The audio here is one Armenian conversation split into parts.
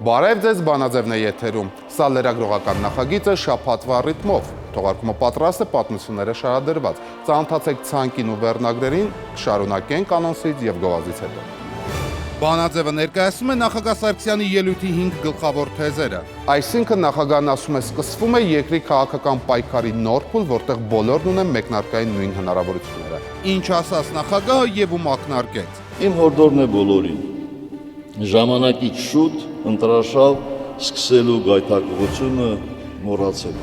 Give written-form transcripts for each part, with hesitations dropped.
Բարև ձեզ, Բանաձևն է եթերում։ Սա լրագրողական նախագիծը շաբաթվա ռիթմով։ Թողարկումը պատրաստ է, պատմությունները շարադրված։ Ծանոթացեք ցանկին ու վերնագրերին, կշարունակենք անոնսից եւ գովազդից հետո։ Բանաձևը ներկայացնում է նախագահ Սարգսյանի ելույթի 5 գլխավոր թեզերը։ Այսինքն նախագահն ասում է, սկսվում է երկրի քաղաքական պայքարի նոր փուլ, որտեղ բոլորն ունեն մեկնարկային նույն հնարավորությունները։ Ինչ ասաց նախագահը եւ ում ակնարկեց։ Իմ հորդորն է բոլորին։ Ժամանակից շուտ ընտրաշալ սկսելու գայթակղությունը մոռացել։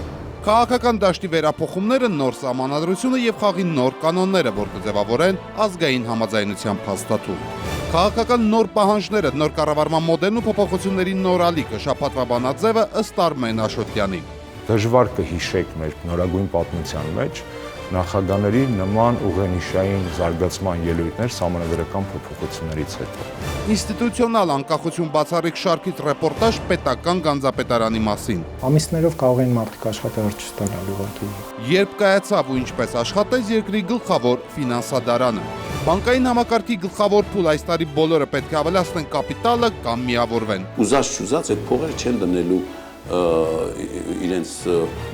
Քաղաքական դաշտի վերափոխումները, նոր սահմանադրությունը եւ խաղի նոր կանոնները, որ կձևավորեն ազգային համաձայնության փաստաթուղթ։ Քաղաքական նոր պահանջները, նոր կառավարման մոդելն ու փոփոխությունների նոր ալիքը, շաբաթվա Բանաձևը ըստ Արմեն Աշոտյանի։ Դժվար կհիշեք մեր նորագույն պատմության մեջ նախագահների նման ուղենիշային զարգացման ելույթներ սահմանադրական փոփոխություններից հետո։ Ինստիտուցիոնալ անկախություն բացառիկ շարքից ռեպորտաժ պետական գանձապետարանի մասին։ Ամիսներով կարող են մարդիկ աշխատավարձ չստանալ ուղղակի։ Երբ կայացավ ու ինչպես աշխատեց երկրի գլխավոր ֆինանսադարանը։ Բանկային համակարգի գլխավոր փուլ այս տարի բոլորը պետք է ավելացնեն կապիտալը կամ միավորվեն։ Ուզած այդ փողերը չեն դնելու իրենց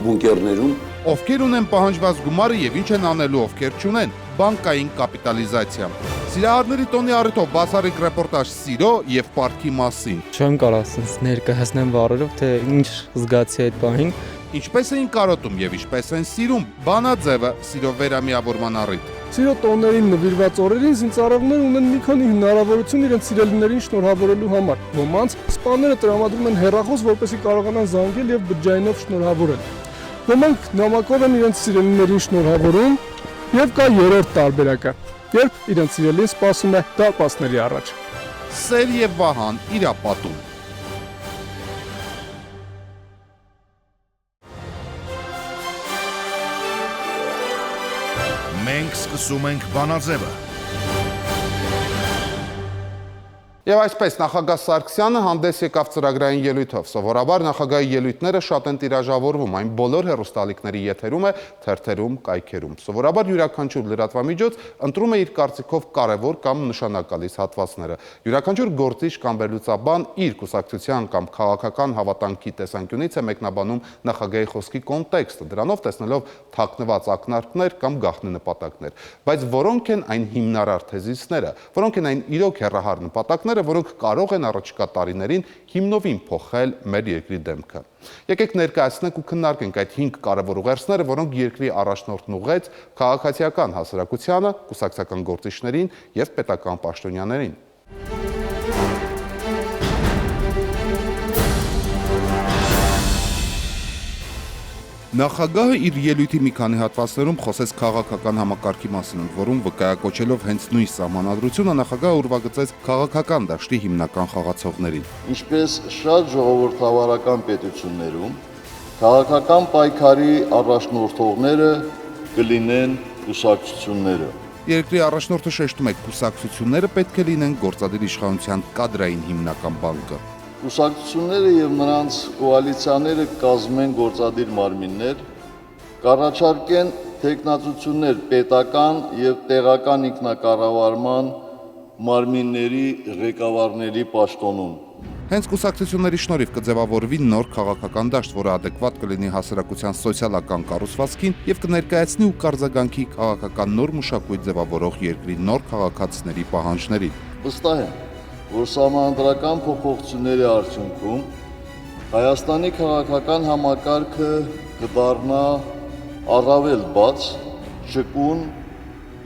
բունկերներում։ Ովքեր ունեն պահանջված գումարը եւ ինչ են անելու, ովքեր չունեն, բանկային կապիտալիզացիա։ Սիրահարների տոնի առիթով բացառիկ ռեպորտաժ սիրո եւ պարտքի մասին։ Չեմ կարող ասենց ներկայացնեմ բառերով, թե ինչ զգացի այդ բանին։ Ինչպես էին կարոտում եւ ինչպես են սիրում Բանաձևը սիրո վերամիավորման առիթ։ Սիրո տոներին նվիրված օրերին զինծառայողները ունեն մի քանի հնարավորություն իրենց սիրելիներին շնորհավորելու համար։ Ոմանց սպաները տրամադրում են հեռախոս, որպեսզի կարողանան զանգել եւ բջջայինով շնորհավորել։ Ոմանք նամակով են իրենց սիրելիներին շնորհավորում եւ կա երրորդ տարբերակը, երբ իրենց սիրելին սպասում է դարպասների առաջ։ Սեր եւ Վահան իրապատում։ Մենք սկսում ենք Բանաձևը։ Եվ այսպես նախագահ Սարգսյանը հանդես եկավ ծրագրային ելույթով։ Սովորաբար նախագահի ելույթները շատ են տիրաժավորվում, այն բոլոր հեռուստաալիքների եթերում է, թերթերում, կայքերում։ Սովորաբար յուրաքանչյուր լրատվամիջոց ընտրում է իր կարծիքով կարևոր կամ նշանակալից հատվածները։ Յուրաքանչյուր գործիչ կամ վերլուծաբան իր կուսակցության կամ քաղաքական հավատանքի տեսանկյունից է մեկնաբանում նախագահի խոսքի կոնտեքստը, դրանով տեսնելով թաքնված ակնարկներ կամ գաղտնի նպատակներ։ Բայց որոնք են այն հիմնարար թեզիսները, որոնք են այն իրոք հեռահար նպատակները, որոնք կարող են առաջիկա տարիներին հիմնովին փոխել մեր երկրի դեմքը։ Եկեք ներկայացնենք ու քննարկենք այդ 5 կարևոր ուղերձները, որոնք երկրի առաջնորդն ուղղեց քաղաքացիական հասարակությանը, կուսակցական գործիչներին եւ պետական պաշտոնյաներին։ Նախագահը իր ելույթի մի քանի հատվածներում խոսեց քաղաքական համակարգի մասին, որում վկայակոչելով հենց նույն սահմանադրությունը նախագահը ուրվագծեց քաղաքական դաշտի հիմնական խաղացողներին։ Ինչպես շատ ժողովրդավարական պետություններում, քաղաքական պայքարի առաջնորդողները կլինեն կուսակցությունները։ Երկրի առաջնորդը շեշտում է, կուսակցությունները պետք է լինեն գործադիր իշխանության կադրային հիմնական բանկը։ Կուսակցությունները եւ նրանց կոալիցիաները կազմեն գործադիր մարմիններ, կառաջարկեն թեկնածություններ պետական եւ տեղական ինքնակառավարման մարմինների ղեկավարների պաշտոնում։ Հենց կուսակցությունների շնորհիվ կձևավորվի նոր քաղաքական դաշտ, որը ադեկվատ կլինի հասարակության սոցիալական կառուցվածքին եւ կներկայացնի ու կարձագանքի քաղաքական նոր մշակույթ ձևավորող երկրի նոր քաղաքացիների պահանջներին։ Վստահ եմ, որ սահմանադրական փոփոխությունների արդյունքում Հայաստանի քաղաքական համակարգը կդառնա առավել բաց, ճկուն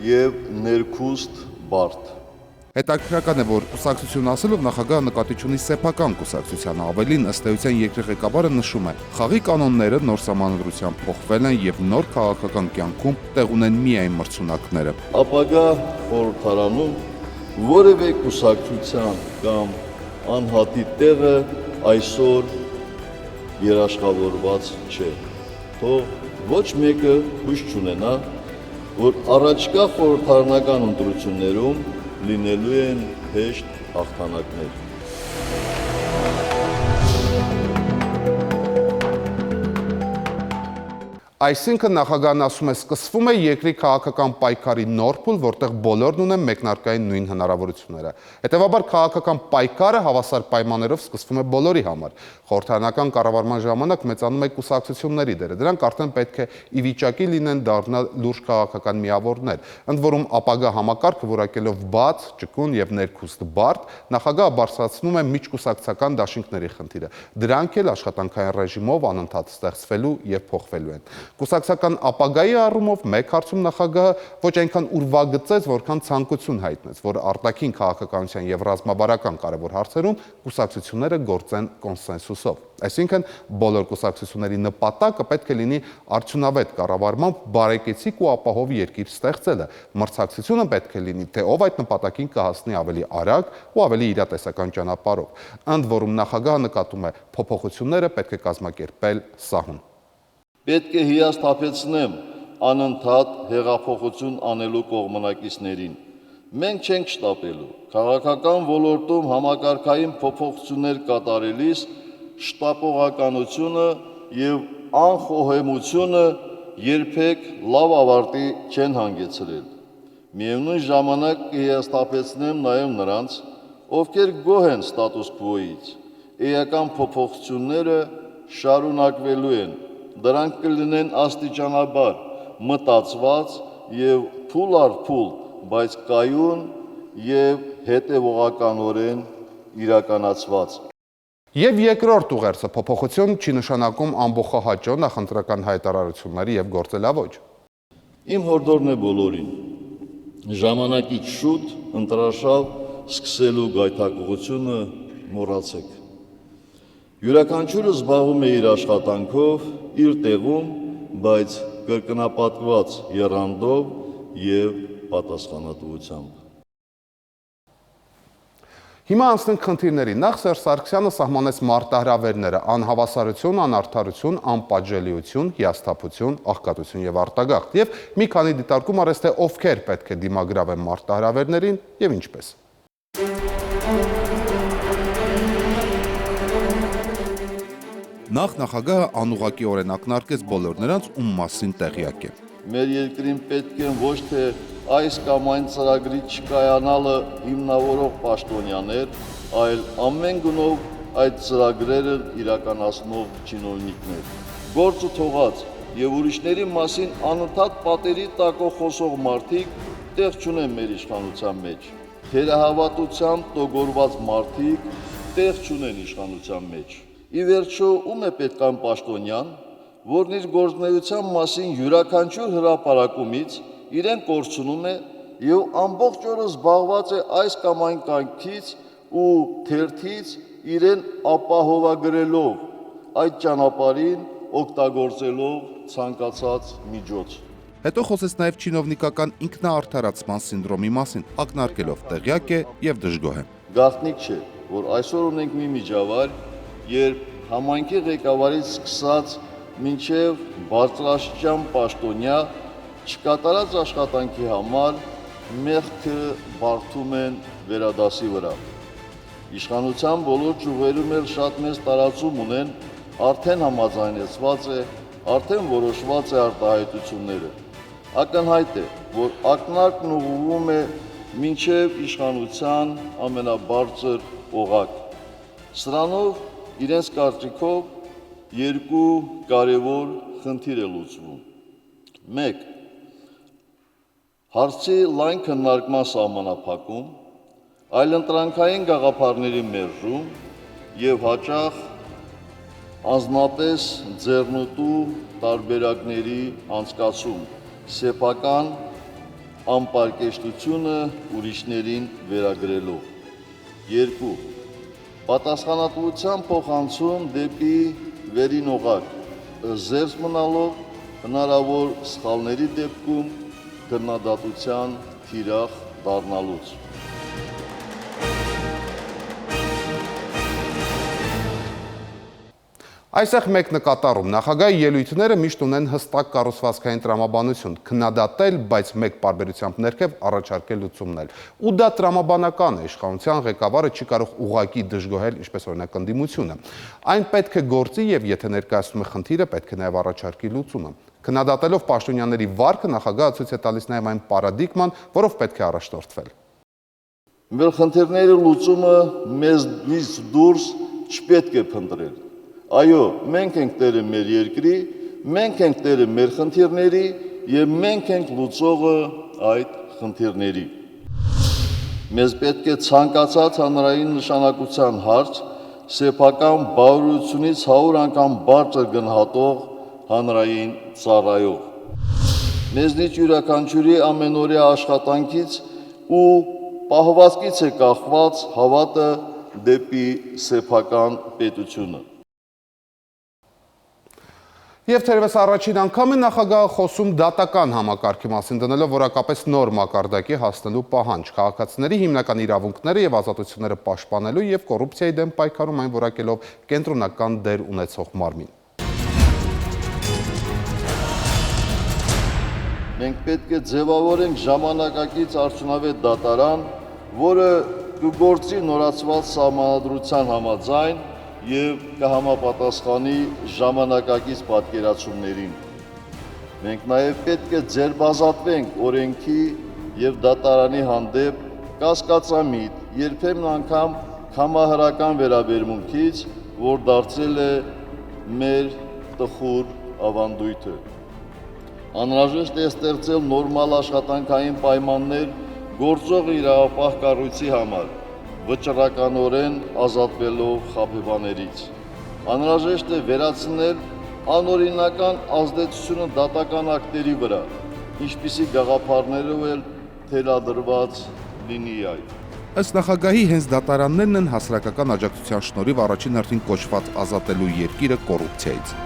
եւ ներքուստ բարդ։ Հետաքրքրական է, որ կուսակցություն ասելով նախագահը նկատի ունի սեփական կուսակցությանը, ավելին ըստ էության երկրի ղեկավարը նշում է. խաղի կանոնները նոր սահմանադրությամբ փոխվել են եւ նոր քաղաքական կյանքում տեղ ունեն միայն մրցունակները։ Ապագա խորհրդարանում որևէ կուսակցության կամ անհատի տեղը այսօր երաշխավորված չէ։ Թող ոչ մեկը հույս չունենա, որ առաջկա խորհրդարանական ընտրություններում լինելու են հեշտ հաղթանակներ։ Այսինքն նախագահն ասում է, սկսվում է երկրի քաղաքական պայքարի նոր փուլ, որտեղ բոլորն ունեն մեկնարկային նույն հնարավորությունները։ Հետևաբար քաղաքական պայքարը հավասար պայմաններով սկսվում է բոլորի համար։ Խորհրդարանական կառավարման ժամանակ մեծանում է կուսակցությունների դերը։ Դրանք արդեն պետք է ի վիճակի լինեն դառնալ լուրջ քաղաքական միավորներ։ Ընդ որում ապագա համակարգը որակելով բաց, ճկուն եւ ներքուստ բարդ, նախագահը բարձրացնում է միջկուսակցական դաշինքների խնդիրը։ Դրանք էլ աշխատանքային ռեժիմով անընդհատ ստեղծվելու եւ փոխվելու են։ Կուսակցական ապագայի առումով մեկ հարցում նախագահը ոչ այնքան ուրվագծեց, որքան ցանկություն հայտնեց, որ արտաքին քաղաքականության եւ ռազմավարական կարևոր հարցերում կուսակցությունները գործեն կոնսենսուսով։ Այսինքն բոլոր կուսակցությունների նպատակը պետք է լինի արդյունավետ կառավարմամբ բարեկեցիկ ու ապահով երկիր ստեղծելը։ Մրցակցությունը պետք է լինի, թե ով այդ նպատակին կհասնի ավելի արագ ու ավելի իրատեսական ճանապարհով։ Ընդ որում նախագահը նկատում է փոփոխությունները պետք է կազմակերպել սահուն։ Պետք է հիասթափեցնեմ անընդհատ հեղափոխություն անելու կողմնակիցներին։ Մենք չենք շտապելու։ Քաղաքական ոլորտում համակարգային փոփոխություններ կատարելիս շտապողականությունը եւ անխոհեմությունը երբեք լավ ավարտի չեն հանգեցրել։ Միևնույն ժամանակ կհիասթափեցնեմ նաեւ նրանց, ովքեր գոհ են ստատուս քվոյից։ Էական փոփոխությունները շարունակվելու են։ Դրանք կլինեն աստիճանաբար, մտածված եւ փուլ առ փուլ, բայց կայուն եւ հետեւողականորեն իրականացված։ Եվ երկրորդ ուղերձը փոփոխություն չի նշանակում ամբողջահաճո նախընտրական հայտարարությունների եւ գործելավոճ։ Իմ հորդորն է բոլորին։ Ժամանակից շուտ ընտրաշավ սկսելու գայթակղությունը մոռացեք։ Յուրաքանչյուրը զբաղվում է իր աշխատանքով, իր տեղում, բայց կրկնապատկված եռանդով եւ պատասխանատվությամբ։ Հիմա անցնենք խնդիրների։ Նախ Սերժ Սարգսյանը սահմանեց մարտահրավերները՝ անհավասարություն, անարդարություն, անպատժելիություն, հիասթափություն, աղքատություն եւ արտագաղթ։ Եվ մի քանի դիտարկում արեց, թե ովքեր պետք է դիմագրավեն մարտահրավերներին եւ ինչպես։ Նախ նախագահը անուղղակիորեն ակնարկեց բոլոր նրանց, ում մասին տեղյակ է։ Մեր երկրին պետք են ոչ թե այս կամ այն ծրագրի չկայանալը հիմնավորող պաշտոնյաներ, այլ ամեն գնով այդ ծրագրերը իրականացնող չինովնիկներ։ Գործը թողած եւ ուրիշների մասին անընդհատ պատերի տակով խոսող մարդիկ տեղ չունեն մեր իշխանության մեջ։ Թերահավատությամբ տոգորված մարդիկ տեղ չունեն իշխանության մեջ։ Ի վերջո, ում է պետք այն պաշտոնյան, որն իր գործունեության մասին յուրաքանչյուր հրապարակումից իրեն կորցնում է եւ ամբողջ օրը զբաղված է այս կամ այն կյանքից ու թերթից իրեն ապահովագրելով, այդ ճանապարհին օգտագործելով ցանկացած միջոց։ Հետո խոսեց նաև չինովնիկական ինքնաարդարացման սինդրոմի մասին, ակնարկելով տեղյակ է եւ դժգոհ է։ Գաղտնիք չէ, որ այսօր ունենք մի միջավայր, երբ համայնքի ղեկավարից սկսած մինչև բարձրաստիճան պաշտոնյա չկատարած աշխատանքի համար մեղքը բարդում են վերադասի վրա։ Իշխանության բոլոր ճյուղերում էլ շատ մեծ տարածում ունեն, արդեն համաձայնեցված է, արդեն որոշված է արտահայտությունները։ Ակնհայտ է, որ ակնարկն ուղղվում է մինչև իշխանության ամենաբարձր օղակ։ Սրանով իրենց կարծիքով երկու կարևոր խնդիր է լուծվում։ 1. Հարցի լայն քննարկման սահմանափակում, այլընտրանքային գաղափարների մերժում եւ հաճախ անձնապես ձեռնտու տարբերակների անցկացում, սեփական անպարկեշտությունը ուրիշներին վերագրելով։ 2. Պատասխանատվության փոխանցում դեպի վերին օղակ, զերծ մնալով հնարավոր սխալների դեպքում քննադատության թիրախ դառնալուց։ Այսեղ մեկ նկատառում նախագահի ելույթները միշտ ունեն հստակ կառուցվածքային տրամաբանություն, քննադատել, բայց մեկ պարբերությամբ ներքև առաջարկել լուծումներ։ Ու դա տրամաբանական է, իշխանության ղեկավարը չի կարող ուղղակի դժգոհել, ինչպես օրինակ ընդդիմությունը։ Այն պետք է գործի եւ եթե ներկայացնում է խնդիրը, պետք է նաեւ առաջարկի լուծումը։ Քննադատելով պաշտոնյաների վարքը, նախագահը ցույց է տալիս նաև այն պարադիգման, որով պետք է առաջնորդվել։ Մեր խնդիրների լուծումը մեզնից դուրս չպետք է փնտրել։ Այո, մենք ենք տերը մեր երկրի, մենք ենք տերը մեր խնդիրների եւ մենք ենք լուծողը այդ խնդիրների։ Մեզ պետք է ցանկացած հանրային նշանակության հարց սեփական բարոյությունից 100 անգամ բարձր գնահատող հանրային ծառայող։ Մեզնից յուրաքանչյուրի ամենօրյա աշխատանքից ու պահվածքից է կախված հավատը դեպի սեփական պետությունը։ Եվ թերևս առաջին անգամ է նախագահը խոսում դատական համակարգի մասին, դնելով որակապես նոր մակարդակի հասնելու պահանջ, քաղաքացիների հիմնական իրավունքները եւ ազատությունները պաշտպանելու եւ կոռուպցիայի դեմ պայքարում այն որակելով կենտրոնական դեր ունեցող մարմին։ Մենք պետք է ձևավորենք ժամանակակից արդյունավետ դատարան, որը կգործի նորացված սահմանադրության համաձայն եւ կհամապատասխանի ժամանակակից պատկերացումներին։ Մենք նաեւ պետք է ձերբազատվենք օրենքի եւ դատարանի հանդեպ կասկածամիտ, երբեմն անգամ կամահարական վերաբերմունքից, որ դարձել է մեր տխուր ավանդույթը։ Անհրաժեշտ է ստեղծել նորմալ աշխատանքային պայմաններ գործող իրավապահ կառույցի համար, վճռականորեն ազատվելով խաբեբաներից։ Անհրաժեշտ է վերացնել անօրինական ազդեցությունը դատական ակտերի վրա, ինչպիսի գաղափարներով էլ թելադրված լինի այդ։ Ըստ նախագահի հենց դատարաններն են հասարակական աջակցության շնորհիվ առաջին հերթին կոչված ազատելու երկիրը կոռուպցիայից։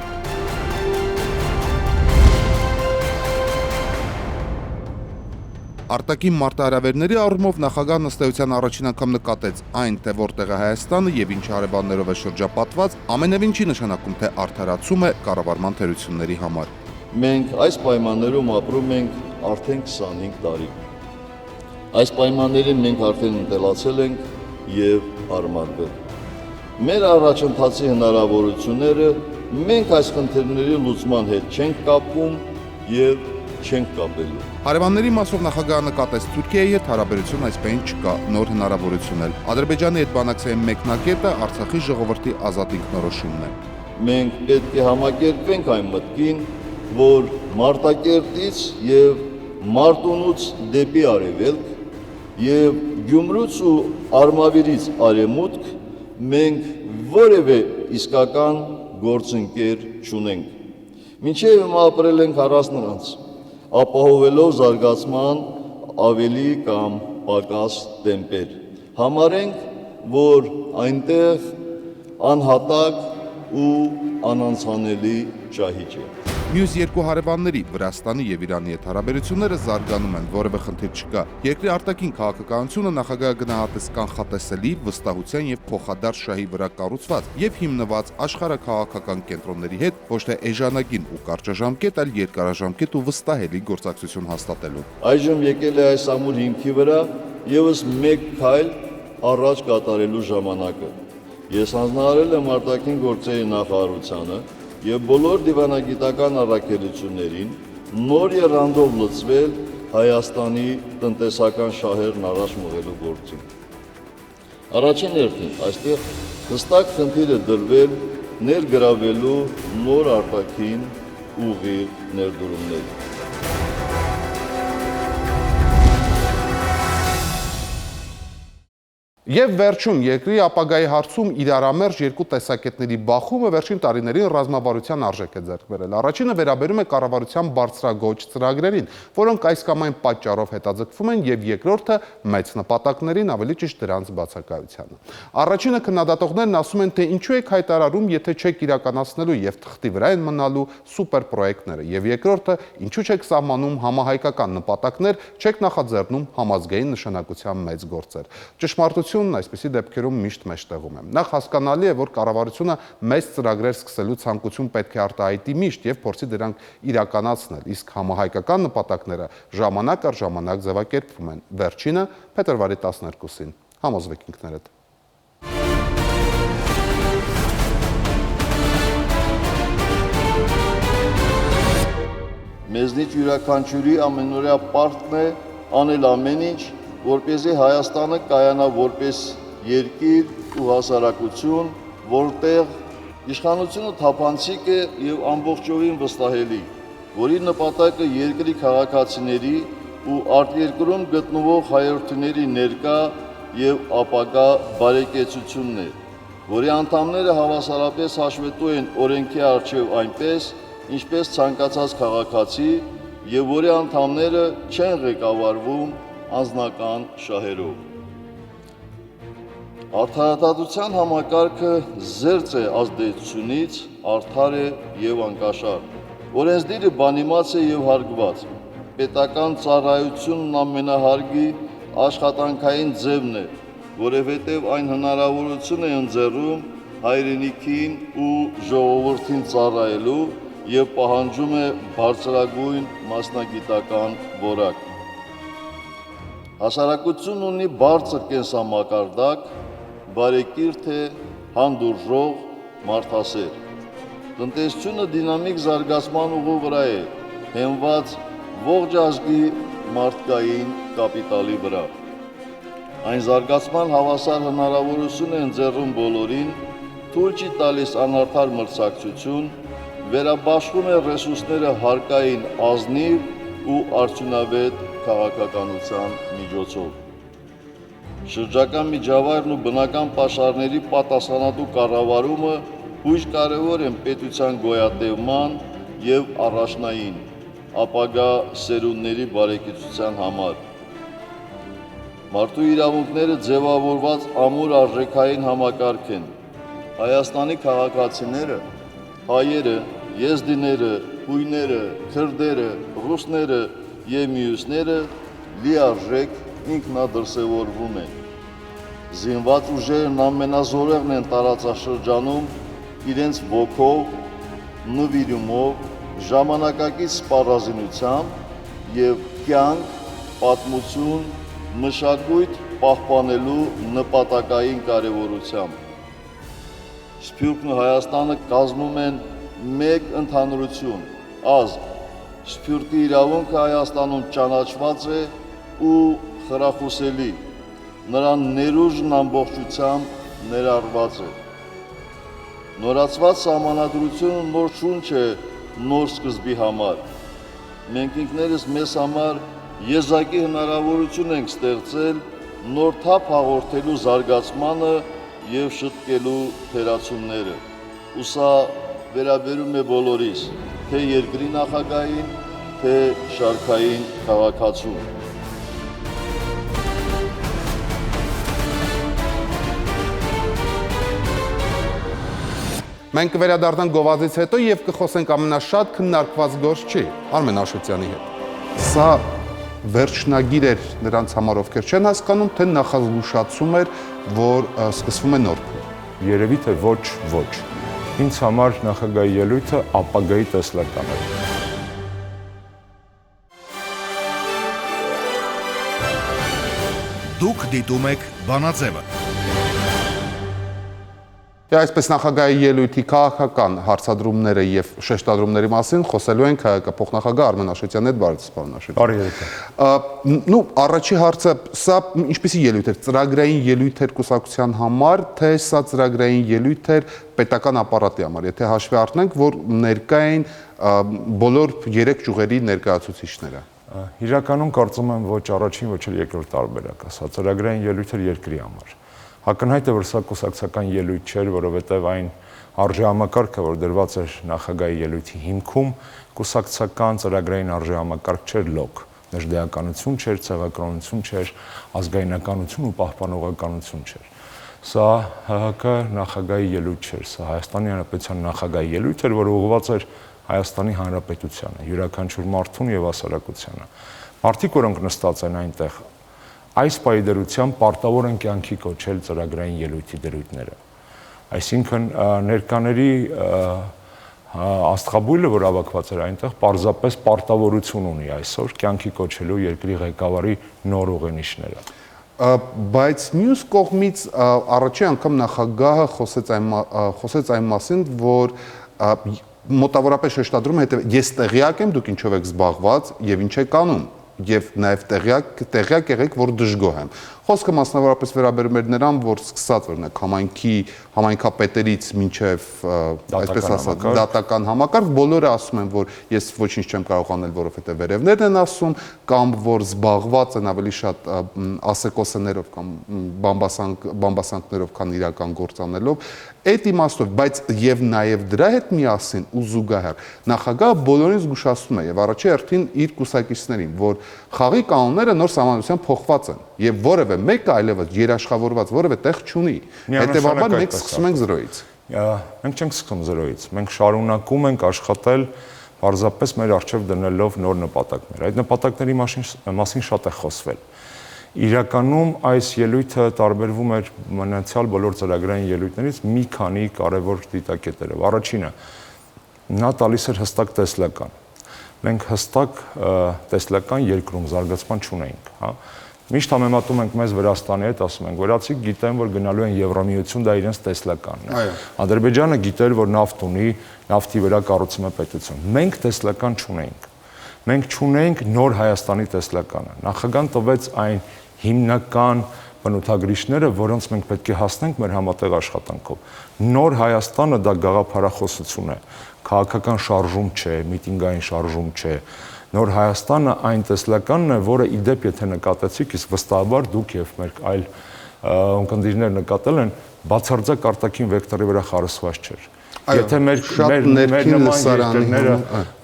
Արտաքին մարտահրավերների առումով նախագահն ըստ էության առաջին անգամ նկատեց այն, թե որտեղ է Հայաստանը եւ ինչ հարևաններով է շրջապատված, ամենևին չի նշանակում, թե արդարացում է կառավարման թերությունների համար։ Մենք այս պայմաններում ապրում ենք արդեն 25 տարի։ Այս պայմաններին մենք արդեն ընտելացել ենք եւ հարմարվել։ Մեր առաջընթացի հնարավորությունները մենք այս խնդիրների լուծման հետ չենք կապում եւ չենք կապելու։ Հարևանների մասով նախագահը նկատեց Թուրքիայի հետ հարաբերություն այսպայն չկա, նոր հնարավորություն էլ։ Ադրբեջանի հետ բանակցային մեկնակետը Արցախի ժողովրդի ազատ ինքնորոշումն է։ Մենք պետք է համակերպվենք այն մտքին, որ Մարտակերտից եւ Մարտունուց դեպի արևելք եւ Գյումրուց ու Արմավիրից արևմուտք մենք որևէ իսկական գործընկեր չունենք։ Մինչեւ հիմա ապրել ենք առանց նրանց, ապահովելով զարգացման ավելի կամ պակաս տեմպեր։ Համարենք, որ այնտեղ անհատակ ու անանցանելի ճահիճ է։ Մյուս երկու հարևանների Վրաստանի եւ Իրանի հետ հարաբերությունները զարգանում են, որևէ խնդիր չկա։ Երկրի արտաքին քաղաքականությունը նախագահը գնահատեց կանխատեսելի, վստահության եւ փոխադարձ շահի վրա կառուցված եւ հիմնված աշխարհաքաղաքական կենտրոնների հետ ոչ թե էժանագին ու կարճաժամկետ, այլ երկարաժամկետ ու վստահելի գործակցություն հաստատելու։ Այժմ եկել է այս ամուր հիմքի վրա եւս մեկ քայլ առաջ կատարելու ժամանակը։ Ես հանձնարարել եմ արտաքին գործերի նախարարությանը եւ բոլոր դիվանագիտական առաքելություններին նոր եռանդով լծվել Հայաստանի տնտեսական շահերն առաջ մղելու գործին։ Առաջին հերթին այստեղ հստակ խնդիր է դրվել ներգրավելու նոր արտաքին ուղիղ ներդրումներ։ Եվ վերջում երկրի ապագայի հարցում իրարամերժ երկու տեսակետների բախումը վերջին տարիներին ռազմավարության արժեք է ձեռք բերել։ Առաջինը վերաբերում է կառավարության բարձրագույն ծրագրերին, որոնք այս կամ այն պատճառով հետաձգվում են, եւ երկրորդը մեծ նպատակներին, ավելի ճիշտ դրանց բացակայությանը։ Առաջինը քննադատողներն ասում են, թե ինչու եք հայտարարում, եթե չեք իրականացնելու եւ թղթի վրա են մնալու սուպեր պրոյեկտները, եւ երկրորդը ինչու չեք սահմանում համահայկական նպատակներ, չեք նախաձեռնում համազգային նշանակության մեծ գործեր։ Ճշմարտություն այսպիսի դեպքերում միշտ մեջտեղում է։ Նախ հասկանալի է, որ կառավարությունը մեծ ծրագրեր սկսելու ցանկություն պետք է արտահայտի միշտ եւ փորձի դրանք իրականացնել, իսկ համահայկական նպատակները ժամանակ առ ժամանակ ձևակերպվում են։ Վերջինը փետրվարի 12-ին։ Համոզվեք ինքներդ։ մեզնից յուրաքանչյուրի ամենօրյա պարտքն է անել ամեն ինչ, որպեսզի Հայաստանը կայանա որպես երկիր ու հասարակություն, որտեղ իշխանությունը թափանցիկ է եւ ամբողջովին վստահելի, որի նպատակը երկրի քաղաքացիների ու արտերկրում գտնվող հայրենիների ներկա եւ ապագա բարեկեցությունն է, որի անդամները հավասարապես հաշվետու են օրենքի առջև այնպես, ինչպես ցանկացած քաղաքացի եւ որի անդամները չեն ղեկավարվում անձնական շահերով։ Արդարադատության համակարգը զերծ է ազդեցությունից, արդար է եւ անկաշար։ Օրենսդիրը բանիմաց է եւ հարգված։ Պետական ծառայությունն ամենահարգի աշխատանքային ձևն է, որովհետև այն հնարավորություն է ընձեռում հայրենիքին ու ժողովրդին ծառայելու եւ պահանջում է բարձրագույն մասնագիտական որակ։ Հասարակությունն ունի բարձր կենսամակարդակ, բարեկիրթ է, հանդուրժող, մարդասեր։ Տնտեսությունը դինամիկ զարգացման ուղու վրա է, հենված ողջ ազգի մարդկային կապիտալի վրա։ Այն զարգացման հավասար հնարավորություն է ընձեռում բոլորին, թույլ չի տալիս անարդար մրցակցություն, վերաբաշխում է ռեսուրսները հարկային ազնիվ ու արդյունավետ քաղաքականության միջոցով։ Շրջակա միջավայրն ու բնական պաշարների պատասխանատու կառավարումը հույժ կարևոր են պետության գոյատևման եւ առաջնային ապագա սերունդների բարեկեցության համար։ Մարդու իրավունքները ձևավորված ամուր արժեքային համակարգ են։ Հայաստանի քաղաքացիները, հայերը, եզդիները, հույները, քրդերը, ռուսները եւ մյուսները լիարժեք ինքնադրսևորվում են։ Զինված ուժերն ամենազորեղն են տարածաշրջանում իրենց ոգով, նվիրումով, ժամանակակից սպառազինությամբ եւ կյանք, պատմություն, մշակույթ պահպանելու նպատակային կարևորությամբ։ Սփյուռքն ու Հայաստանը կազմում են մեկ ընդհանրություն, ազգ։ Սփյուռքի իրավունքը Հայաստանում ճանաչված է ու խրախուսելի, նրան ներուժն ամբողջությամբ ներառված է։ Նորացված սահմանադրությունը նոր շունչ է նոր սկզբի համար։ Մենք ինքներս մեզ համար եզակի հնարավորություն ենք ստեղծել նոր թափ հաղորդելու զարգացմանը եւ շտկելու թերացումները։ Ու սա վերաբերում է բոլորիս, թե երկրի նախագահին, թե շարքային քաղաքացուն։ Մենք կվերադառնանք գովազդից հետո եւ կխոսենք ամենաշատ քննարկված գործ չի Արմեն Աշոտյանի հետ։ Սա վերջնագիր էր նրանց համար, ովքեր չեն հասկանում, թե նախազգուշացում էր, որ սկսվում է նոր փուլ։ Երևի թե ոչ։ Ինձ համար նախագահի ելույթը ապագայի տեսլական է։ Դուք դիտում եք բանաձևը։ Այսպես նախագահի ելույթի քաղաքական հարցադրումները եւ շեշտադրումների մասին խոսելու ենք փոխնախագահ Արմեն Աշոտյանի հետ, բարև պարոն Աշոտյան։ Բարի երեկ։ Առաջի հարցը, սա ինչպեսի ելույթ էր, ծրագրային ելույթ էր կուսակցության համար, թե սա ծրագրային ելույթ էր պետական ապարատի համար, եթե հաշվի առնենք, որ ներկա են բոլոր 3 ճյուղերի ներկայացուցիչները։ Իրականում կարծում եմ ոչ առաջին, ոչ էլ երկրորդ տարբերակը, սա ծրագրային ելույթ էր երկրի համար։ Ակնհայտ է, որ սա կուսակցական ելույթ չէր, որովհետև այն արժեհամակարգը, որ դրված էր նախագահի ելույթի հիմքում, կուսակցական ծրագրային արժեհամակարգ չէր լոկ, ներդեականություն չէր, ցեղակրոնություն չէր, ազգայնականություն ու պահպանողականություն չէր։ Սա ՀՀԿ նախագահի ելույթ չէր, սա Հայաստանի Հանրապետության նախագահի ելույթ էր, որը ուղղված էր Հայաստանի Հանրապետությանը, յուրաքանչյուր մարդուն եւ հասարակությանը։ Մարդիկ, որոնք նստած են այնտեղ, այս պայդերությամբ պարտավոր են կյանքի կոչել ծրագրային ելույթի դրույթները։ Այսինքն ներկաների աստղաբույլը, որ հավաքված էր այնտեղ, պարզապես պարտավորություն ունի այսօր կյանքի կոչելու երկրի ղեկավարի նոր ուղենիշները։ Բայց մյուս կողմից առաջի անգամ նախագահը խոսեց այն մասին, որ մոտավորապես շեշտադրում է հետև ես տեղյակ եմ, դուք ինչով եք զբաղված եւ ինչ եք անում եւ նաեւ տեղյակ եղեք, որ դժգոհ եմ։ Խոսքը մասնավորապես վերաբերում էր նրան, որ սկսած օրինակ համայնքապետերից մինչև այսպես ասած դատական համակարգ, բոլորը ասում են, որ ես ոչինչ չեմ կարող անել, որովհետեւ վերևներն են ասում, կամ որ զբաղված են ավելի շատ ասեկոսներով կամ բամբասանքներով, քան իրական գործ անելով։ Այդ իմաստով, բայց եւ նաեւ դրա հետ միասին ու զուգահեռ նախագահը բոլորին զգուշացնում է եւ առաջի հերթին իր կուսակիցներին, որ խաղի կանոնները նոր սահմանությամբ փոխված են եւ որևէ մեկը այլևս երաշխավորված որևէ տեղ չունի։ Հետեւաբար մենք սկսում ենք զրոյից։ Մենք չենք սկսում զրոյից, մենք շարունակում ենք աշխատել պարզապես մեր առջև դնելով նոր նպատակներ։ Այդ նպատակների մասին շատ է խոսվել։ Իրականում այս ելույթը տարբերվում էր մնացյալ բոլոր ծրագրային ելույթներից մի քանի կարևոր դիտակետերով։ Առաջինը, նա տալիս էր հստակ տեսլական։ Մենք հստակ տեսլական երկրում զարգացման չունեինք, հա։ Միշտ համեմատում ենք մեզ Վրաստանի հետ, ասում ենք, վրացիք գիտեն, որ գնալու են Եվրամիություն, դա իրենց տեսլականն է։ Ադրբեջանը գիտեր, որ նավթ ունի, նավթի վրա կառուցում է պետություն։ Մենք տեսլական չունեինք։ Մենք չունեինք նոր Հայաստանի տեսլականը։ Նախագահան տվեց այն հիմնական բնութագրիչները, որոնց մենք պետք է հասնենք մեր համատեղ աշխատանքով։ Նոր Հայաստանը դա գաղափարախոսություն է, քաղաքական շարժում չէ, միտինգային շարժում չէ։ Նոր Հայաստանը այն տեսլականն է, որը իդեպ եթե նկատեցիք, իսկ վստահաբար դուք եւ մեր այլ ունկնդիրներ նկատել են, բացարձակ արտաքին վեկտորի վրա խարսված չէր։ Եթե մեր նման երկրները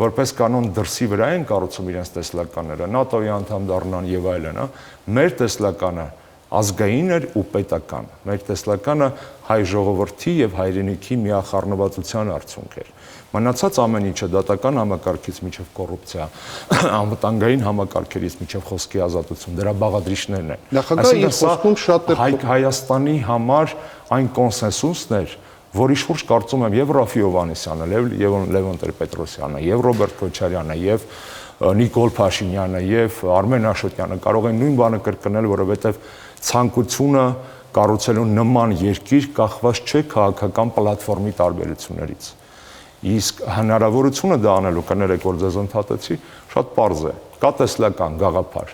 որպես կանոն դրսի վրա են կառուցում իրենց տեսլականները, ՆԱՏՕ-ի անդամ դառնան եւ այլն, մեր տեսլականը ազգային էր ու պետական։ Մեր տեսլականը հայ ժողովրդի եւ հայրենիքի միախառնվածության արդյունք էր։ Մնացած ամեն ինչը դատական համակարգից մինչև կոռուպցիա, անվտանգային համակարգերից մինչև խոսքի ազատություն, դրա բաղադրիչներն են։ Նախագահի խոսքում շատ է Հայաստանի համար այն կոնսենսուսն էր, որի շուրջ կարծում եմ եւ Ռաֆի Հովհաննիսյանը, եւ Լևոն Տեր-Պետրոսյանը, եւ Ռոբերտ Քոչարյանը, եւ Նիկոլ Փաշինյանը, եւ Արմեն Աշոտյանը կարող են նույն բանը կրկնել, որովհետեւ ցանկությունը կառուցելու նման երկիր կախված չէ քաղաքական պլատֆորմի տարբերություններից։ Իսկ հնարավորությունը դա անելու, կներեք, որ ձեզ ընդհատեցի, շատ պարզ է։ Կա տեսլական գաղափար։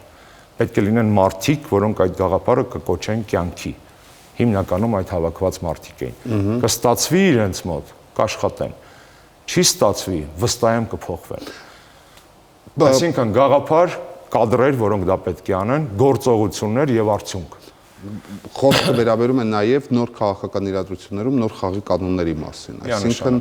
Պետք է լինեն մարդիկ, որոնք այդ գաղափարը կկոչեն կյանքի։ Հիմնականում այդ հավաքված մարդիկ էին։ Կստացվի իրենց մոտ, կաշխատեն։ Չի ստացվի, վստահ եմ կփոխվեն։ Այսինքն գաղափար, կադրեր, որոնք դա պետք է անեն, գործողություններ եւ արդյունք։ Խոսքը վերաբերում է նաև նոր քաղաքական իրադրություններում նոր խաղի կանոնների մասին, այսինքն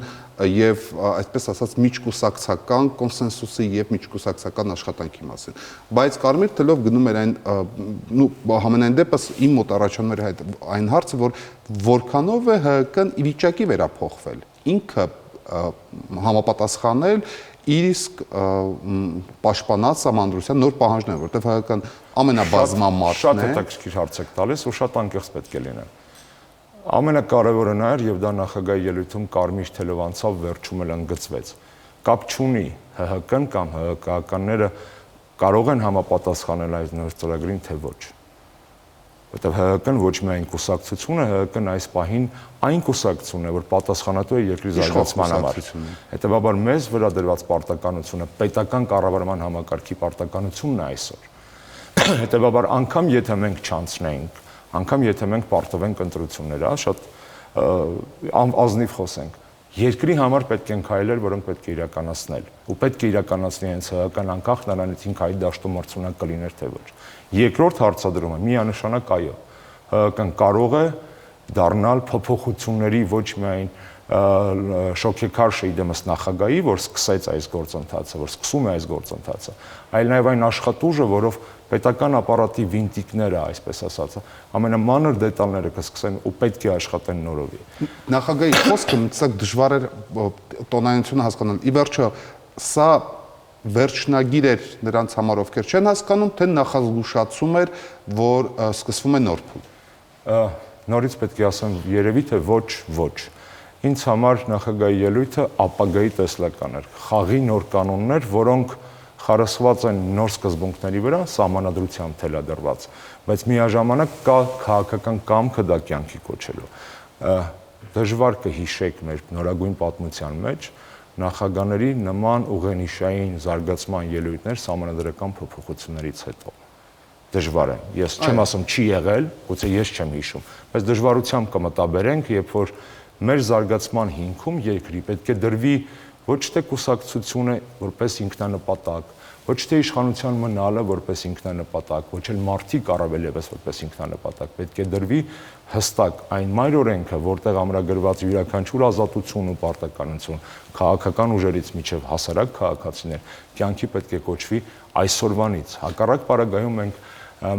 եւ այսպես ասած միջկուսակցական կոնսենսուսի եւ միջկուսակցական աշխատանքի մասին։ Բայց Կարմիր թելով գնում էր այն համենայն դեպս իմ մոտ առաջանում էր այն հարցը, որ որքանով է ՀԿ-ն ի վիճակի վերափոխվել, ինքը համապատասխանել իր իսկ պաշտպանած համանդրության նոր պահանջները, որտեղ ՀԿ-ն ամենաբազմամարտն է։ Շատ հետաքրքիր հարց եք տալիս ու շատ անկեղծ պետք է լինեն։ Ամենակարևորը նա էր եւ դա նախագահի ելույթում Կարմիր թելով անցավ, վերջում էլ ընդգծվեց։ Կապ չունի ՀՀԿ-ն կամ ՀՀԿ-ականները կարող են համապատասխանել այս նոր ծրագրին թե ոչ։ Որտեղ ՀՀԿ-ն ոչ միայն կուսակցություն է, ՀՀԿ-ն այս պահին այն կուսակցություն է, որ պատասխանատու է երկրի զարգացման համար։ Հետևաբար մեզ վրա դրված պարտականությունը պետական կառավարման համակարգի պարտականությունն է այսօր։ Հետևաբար անգամ եթե մենք չանցնենք, անգամ եթե մենք պարտվենք ընտրությունները, շատ ազնիվ խոսենք, երկրի համար պետք են քայլեր, որոնք պետք է իրականացնել, ու պետք է իրականացնի հենց ՀՀԿ-ն անկախ նրանից ինքը այդ դաշտում մրցունակ կլիներ թե ոչ։ Երկրորդ հարցադրումը միանշանակ այո, ՀՀԿ-ն կարող է դառնալ փոփոխությունների ոչ միայն շոկեքարշը իդեմս նախագահի, որ սկսեց այս գործընթացը, որ սկսում է այս գործընթացը, այլ նաև այն աշխատուժը, որով պետական ապարատի վինտիկները, այսպես ասած, ամենամանր դետալները կսկսեն ու պետք է աշխատեն նորովի։ Նախագահի խոսքը մտածեք դժվար էր տոնայնությունը հասկանալ։ Ի վերջո, սա վերջնագիր էր նրանց համար, ովքեր չեն հասկանում, թե նախազգուշացում էր, որ սկսվում է նոր փուլ։ Նորից պետք է ասեմ, երևի թե ոչ։ Ինձ համար նախագահի ելույթը ապագայի տեսլական էր, խաղի նոր կանոններ, որոնք խարսված են նոր սկզբունքների վրա, սահմանադրությամբ թելադրված, բայց միաժամանակ կա քաղաքական կամքը դա կյանքի կոչելու։ Դժվար կհիշեք մեր նորագույն պատմության մեջ նախագաների նման ուղենիշային զարգացման ելույթներ սահմանադրական փոփոխություններից հետո։ Դժվար է։ Ես չեմ ասում չի եղել, գուցե ես չեմ հիշում, բայց դժվարությամբ կմտաբերենք, երբ որ մեր զարգացման հիմքում երկրի պետք է դրվի ոչ թե կուսակցությունը որպես ինքնանպատակ, ոչ թե իշխանության մնալը որպես ինքնանպատակ, ոչ էլ մարդիկ առավել ևս որպես ինքնանպատակ, պետք է դրվի հստակ այն մայր օրենքը, որտեղ ամրագրված յուրաքանչյուր ազատություն ու պարտականություն քաղաքական ուժերից միջև հասարակ քաղաքացիներ կյանքի պետք է կոչվի այսօրվանից։ Հակառակ պարագայում մենք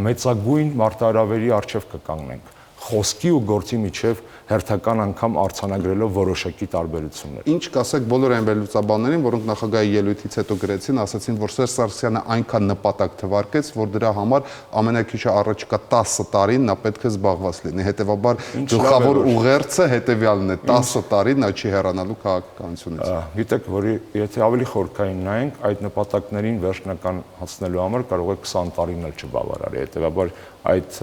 մեծագույն մարտահրավերի առջև կկանգնենք խոսքի ու գործի միջև հերթական անգամ արձանագրելով որոշակի տարբերություններ։ Ինչ կասեք բոլոր այն վերլուծաբաններին, որոնք նախագահի ելույթից հետո գրեցին, ասացին, որ Սերժ Սարգսյանը այնքան նպատակ թվարկեց, որ դրա համար ամենակիչը առաջիկա 10 տարին նա պետք է զբաղված լինի։ Հետևաբար գլխավոր ուղերձը հետևյալն է՝ 10 տարի նա չի հեռանալու քաղաքականությունից։ Գիտեք, որ եթե ավելի խորքային նայենք, այդ նպատակներին վերջնական հասնելու համար կարող է 20 տարին էլ չբավարարի։ Հետևաբար այդ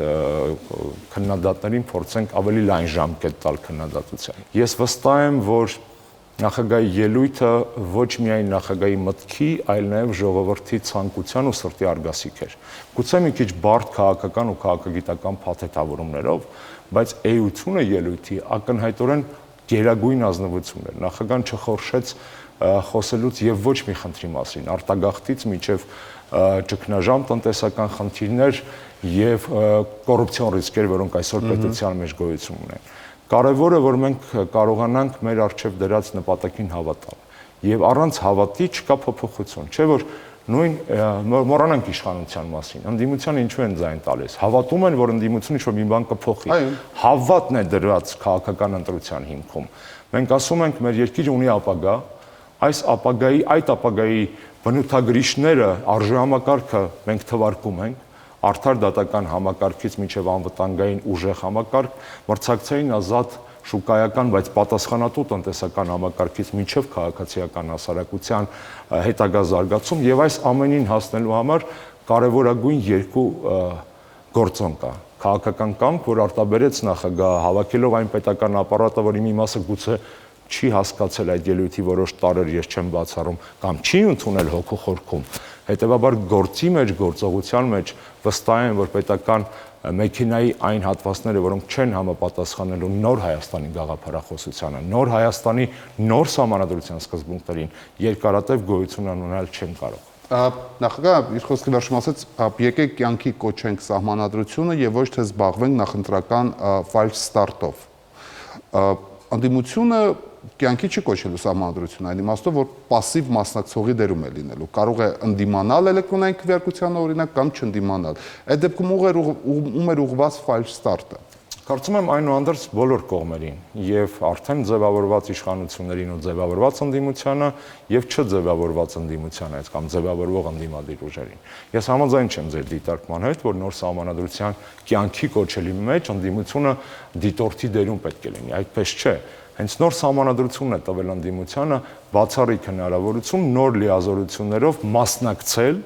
քննադատներին փորձենք ավելի լայն ժամկետ տալ քննադատության։ Ես վստահ եմ, որ նախագահի ելույթը ոչ միայն նախագահի մտքի, այլ նաև ժողովրդի ցանկության ու սրտի արգասիք էր։ Գուցե մի քիչ բարդ քաղաքական ու քաղաքագիտական փաթեթավորումներով, բայց էությունը ելույթի ակնհայտորեն գերագույն ազնվություն էր։ Նախագահան չխորշեց խոսելուց եւ ոչ մի խնդրի մասին, արտագաղթից մինչեւ ճգնաժամ տնտեսական խնդիրներ եւ կոռուպցիոն ռիսկեր, որոնք այսօր պետության մեջ գոյություն ունեն։ Կարևորը, որ մենք կարողանանք մեր առջև դրած նպատակին հավատալ։ Եվ առանց հավատի չկա փոփոխություն, չէ՞ որ նույն մոռանանք իշխանության մասին։ Ընդդիմության ինչու են ձայն տալիս։ Հավատում են, որ ընդդիմությունը ինչ-որ մի բան կփոխի։ Հավատն է դրված քաղաքական ընտրության հիմքում։ Մենք ասում ենք, մեր երկիրը ունի ապագա, այդ ապագայի բնութագրիչները, արժեհամակարգը մենք թվարկում ենք, արդար դատական համակարգից մինչև անվտանգային ուժեղ համակարգ, մրցակցային ազատ շուկայական, բայց պատասխանատու տնտեսական համակարգից մինչև քաղաքացիական հասարակության հետագա զարգացում եւ այս ամենին հասնելու համար կարևորագույն երկու գործոն կա։ Քաղաքական կամք, որ արտաբերեց նախագահը, հավաքելով այն պետական ապարատը, որի մի մասը գուցե չի հասկացել այդ ելույթի որոշ տարրեր, ես չեմ բացառում, կամ չի ընդունել հոգու խորքում։ Հետևաբար գործի մեջ, գործողության մեջ վստահ եմ, որ պետական մեքենայի այն հատվածները, որոնք չեն համապատասխանելու նոր Հայաստանի գաղափարախոսությանը, նոր Հայաստանի նոր սահմանադրության սկզբունքներին, երկարատև գոյություն ունենալ չեն կարող։ Նախագահ իր խոսքի վերջում ասաց, եկեք կյանքի կոչենք սահմանադրությունը եւ ոչ թե զբաղվենք նախընտրական ֆալշ ստարտով։ Ընդդիմությունը կյանքի չի կոչելու սահմանադրությունը, այն իմաստով, որ պասիվ մասնակցողի դերում է լինելու։ Կարող է ընդդիմանալ էլեկտրոնային քվեարկությանը օրինակ կամ չընդդիմանալ։ Այդ դեպքում ում էր ուղղված ֆալշ ստարտը։ Կարծում եմ այնուհանդերձ բոլոր կողմերին, եւ արդեն ձևավորված իշխանություններին ու ձևավորված ընդդիմությանը եւ չձևավորված ընդդիմությանը, այս կամ ձևավորվող ընդդիմադիր ուժերին։ Ես համաձայն չեմ ձեր դիտարկման հետ, որ նոր սահմանադրության կյանքի կոչելի մեջ ընդդիմությունը դիտորդի դերում պետք է լինի, այդպես չէ։ Հենց նոր սահմանադրությունն է տվել ընդդիմությանը բացառիկ հնարավորություն նոր լիազորություններով մասնակցել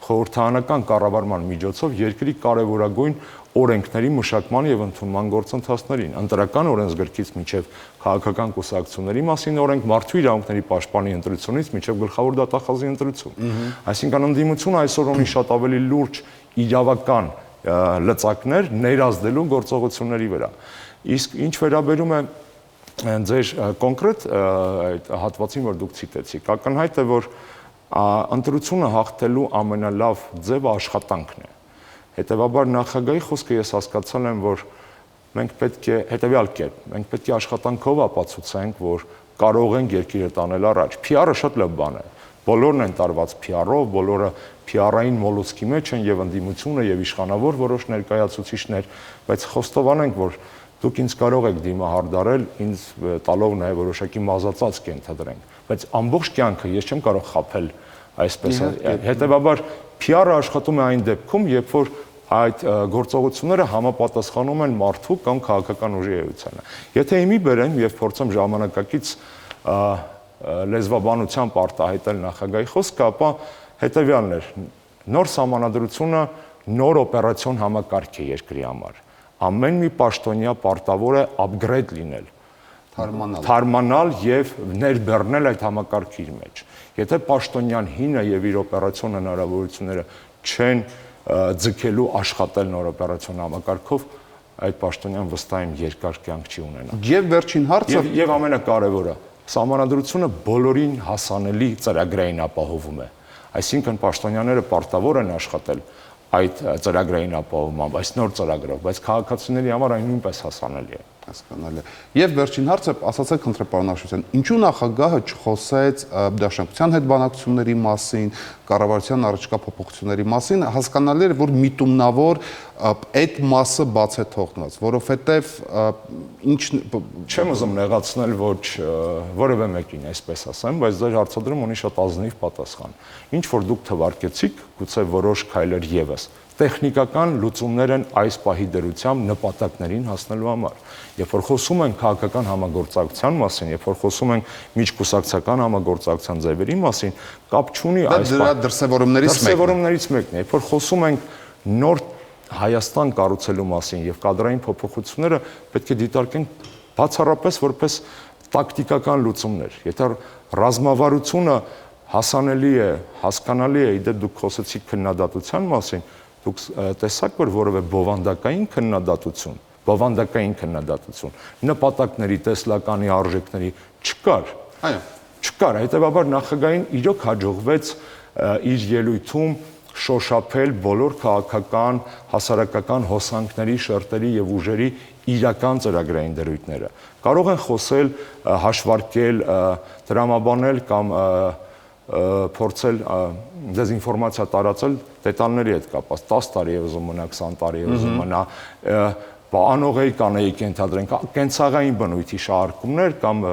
խորհրդարանական կառավարման միջոցով երկրի կարևորագույն օրենքների մշակման եւ ընդունման գործընթացներին, ընտրական օրենսգրքից մինչեւ քաղաքական կուսակցությունների մասին օրենք, մարդու իրավունքների պաշտպանի ընտրությունից մինչեւ գլխավոր դատախազի ընտրություն։ Այսինքն ընդդիմությունը այսօր ունի շատ ավելի լուրջ իրավական լծակներ ներազդելու գործողությունների վրա։ Իսկ ինչ վերաբերում է ձեր կոնկրետ այդ հատվածին, որ դուք ցիտեցիք, ակնհայտ է, որ ընտրությունը հաղթելու ամենալավ ձևը աշխատանքն է։ Հետևաբար նախագահի խոսքը ես հասկացել եմ, որ մենք պետք է հետևյալ կերպ, մենք պետք է աշխատանքով ապացուցենք, որ կարող ենք երկիրը տանել առաջ։ PR-ը շատ լավ բան է։ Բոլորն են տարված PR-ով, բոլորը PR-ային մոլուցքի մեջ են եւ ընդդիմությունը եւ իշխանավոր որոշ ներկայացուցիչներ, բայց խոստովանենք, որ դուք ինձ կարող եք դիմահարդարել, ինձ տալով նաև որոշակի մազածած կենթադրենք, բայց ամբողջ կյանքը ես չեմ կարող խաբել այսպես։ Հետևաբար PR-ը աշխատում է այն դեպքում, երբ որ այդ գործողությունները համապատասխանում են մարդու կամ քաղաքական ուժի էությանը։ Եթե իմի բերեմ եւ փորձեմ ժամանակակից լեզվաբանությամբ արտահայտել նախագահի խոսքը, ապա հետեւյալն էր. նոր սահմանադրությունը նոր օպերացիոն համակարգ է երկրի համար։ Ամեն մի պաշտոնյա պարտավոր է upgrade լինել։ թարմանալ եւ ներբեռնել այդ համակարգի իր մեջ։ Եթե պաշտոնյան հինը եւ իր օպերացիոն հնարավորությունները չեն ձգելու աշխատել նոր օպերացիոն համակարգով, այդ պաշտոնյան վստահ եմ երկար կյանք չի ունենա։ Եվ վերջին հարցը Եվ ամենակարևորը, սահմանադրությունը բոլորին հասանելի ծրագրային ապահովում է։ Այսինքն պաշտոնյաները պարտավոր են աշխատել այդ ծրագրային ապահովմամբ, այս նոր ծրագրով, բայց քաղաքացիների համար այն նույնպես հասանելի է։ հասկանալի։ Եվ վերջին հարցը, ասացեք խնդրեմ պարոն Աշոտյան, ինչու նախագահը չխոսեց Դաշնակցության հետ բանակցությունների մասին, կառավարության առաջկա փոփոխությունների մասին, հասկանալի է, որ միտումնավոր այդ մասը բաց է թողնված, որովհետև ինչ Չեմ ուզում նեղացնել ոչ որևէ մեկին, այսպես ասեմ, բայց ձեր հարցադրումը ունի շատ ազնիվ պատասխան։ Ինչ որ դուք թվարկեցիք, գուցե որոշ քայլեր եւս տեխնիկական լուծումներ են այս պահի դրությամբ նպատակներին հասնելու համար։ Երբ որ խոսում ենք քաղաքական համագործակցության մասին, երբ որ խոսում ենք միջկուսակցական համագործակցության ձևերի մասին, կապ չունի այս դրա դրսևորումներից մեկն է։ Երբ որ խոսում ենք նոր Հայաստան կառուցելու մասին եւ կադրային փոփոխությունները, պետք է դիտարկենք բացառապես որպես տակտիկական լուծումներ։ Եթե ռազմավարությունը հասանելի է, հասկանալի է, իդեպ դուք խոսեցիք քննադատության մասին, դուք տեսաք, որ որևէ բովանդակային քննադատություն, նպատակների, տեսլականի արժեքների չկար։ Այո։ Չկար, հետեւաբար նախագահին իրոք հաջողվեց իր ելույթում շոշափել բոլոր քաղաքական, հասարակական հոսանքների, շերտերի եւ ուժերի իրական ծրագրային դրույթները։ Կարող են խոսել, հաշվարկել, տրամաբանել կամ փորձել դեզինֆորմացիա տարածել դետալների հետ կապված 10 տարի է ուզում մնա 20 տարի է ուզում մնա անողեի կանեի կենթադրենք կենցաղային բնույթի շարքումներ կամ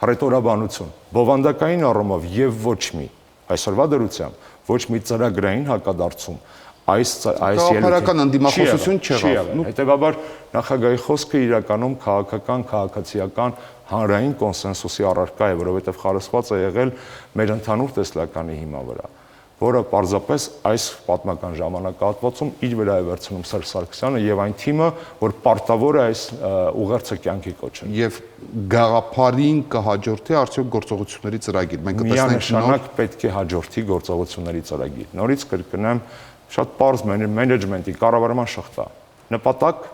հռետորաբանություն բովանդակային առումով եւ ոչ մի այսօրվա դրությամբ ոչ մի ծրագրային հակադարձում այս Քաղաքական ընդդիմախոսություն չեղավ։ Հետևաբար նախագահի խոսքը իրականում քաղաքական, քաղաքացիական հանրային կոնսենսուսի առարկա է, որովհետև խարսված է եղել մեր ընդհանուր տեսլականի հիման վրա, որը պարզապես այս պատմական ժամանակահատվածում իր վրա է վերցնում Սերժ Սարգսյանը եւ այն թիմը, որ պարտավոր է այս ուղերձը կյանքի կոչել։ Եվ գաղափարին կհաջորդի արդյոք գործողությունների ծրագիր։ Մենք կտեսնենք միանշանակ պետք է հաջորդի գործողությունների ծրագիր։ Նորից կրկնեմ, շատ պարզ մենեջմենտի կառավարման շղթա։ Նպատակ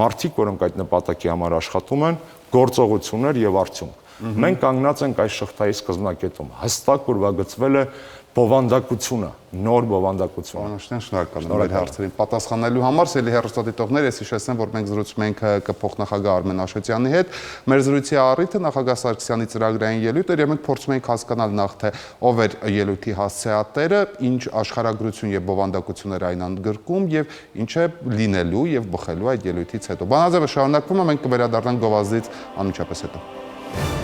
մարդիկ, որոնք այդ նպատակի համար աշխատում են, գործողություններ եւ արդյունք։ Մենք կանգնած ենք այս շղթայի սկզբնակետում։ Հստակ ուրվագծվել է բովանդակությունը, նոր բովանդակությունը։ Պարոն Աշոտյան, շնորհակալ եմ մեր հարցերին պատասխանելու համար։ Սիրելի հեռուստադիտողներ, ես հիշեցնեմ, որ մենք զրուցում ենք ՀՀԿ փոխնախագահ Արմեն Աշոտյանի հետ։ Մեր զրույցի առիթը նախագահ Սարգսյանի ծրագրային ելույթ էր, եւ մենք փորձում ենք հասկանալ նախ թե ով էր ելույթի հասցեատերը, ինչ աշխարհագրություն եւ բովանդակություններ այն ընդգրկում եւ ինչ է լինելու եւ բխելու այդ ելույթից հետո։ Բանաձևը շարունակվում է, մենք կվերադառնանք գովազդից անմիջապես հետո։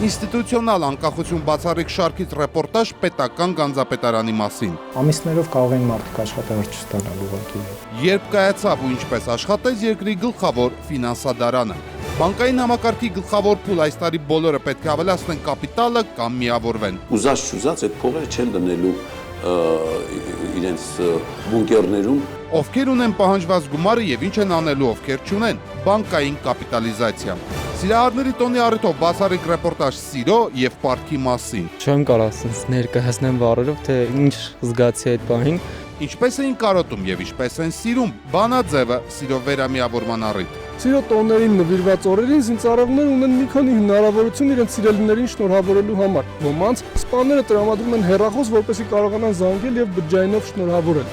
Ինստիտուցիոնալ անկախություն բացառիկ շարքից ռեպորտաժ պետական գանձապետարանի մասին։ Ամիսներով կարող են մարդիկ աշխատավարձ չստանալ ուղղակի։ Երբ կայացավ ու ինչպես աշխատեց երկրի գլխավոր ֆինանսադարանը։ Բանկային համակարգի գլխավոր փուլ այս տարի բոլորը պետք է ավելացնեն կապիտալը կամ միավորվեն։ Ուզած այդ փողերը չեն դնելու իրենց բունկերներում։ Ովքեր ունեն պահանջված գումարը եւ ինչ են անելու ովքեր չունեն։ Բանկային կապիտալիզացիա։ Սիրահարների տոնի առիթով բացառիկ ռեպորտաժ սիրո եւ պարտքի մասին։ Չեմ կարող ասենց ներկայացնեմ բառերով, թե ինչ զգացի այդ բանին։ Ինչպես էին կարոտում եւ ինչպես են սիրում բանաձևը սիրո վերամիավորման առիթ։ Սիրո տոներին նվիրված օրերին զինծառայողները ունեն մի քանի հնարավորություն իրենց սիրելիներին շնորհավորելու համար։ Ոմանց սպաները տրամադրում են հեռախոս, որպեսզի կարողանան զանգել եւ բջջայինով շնորհավորել։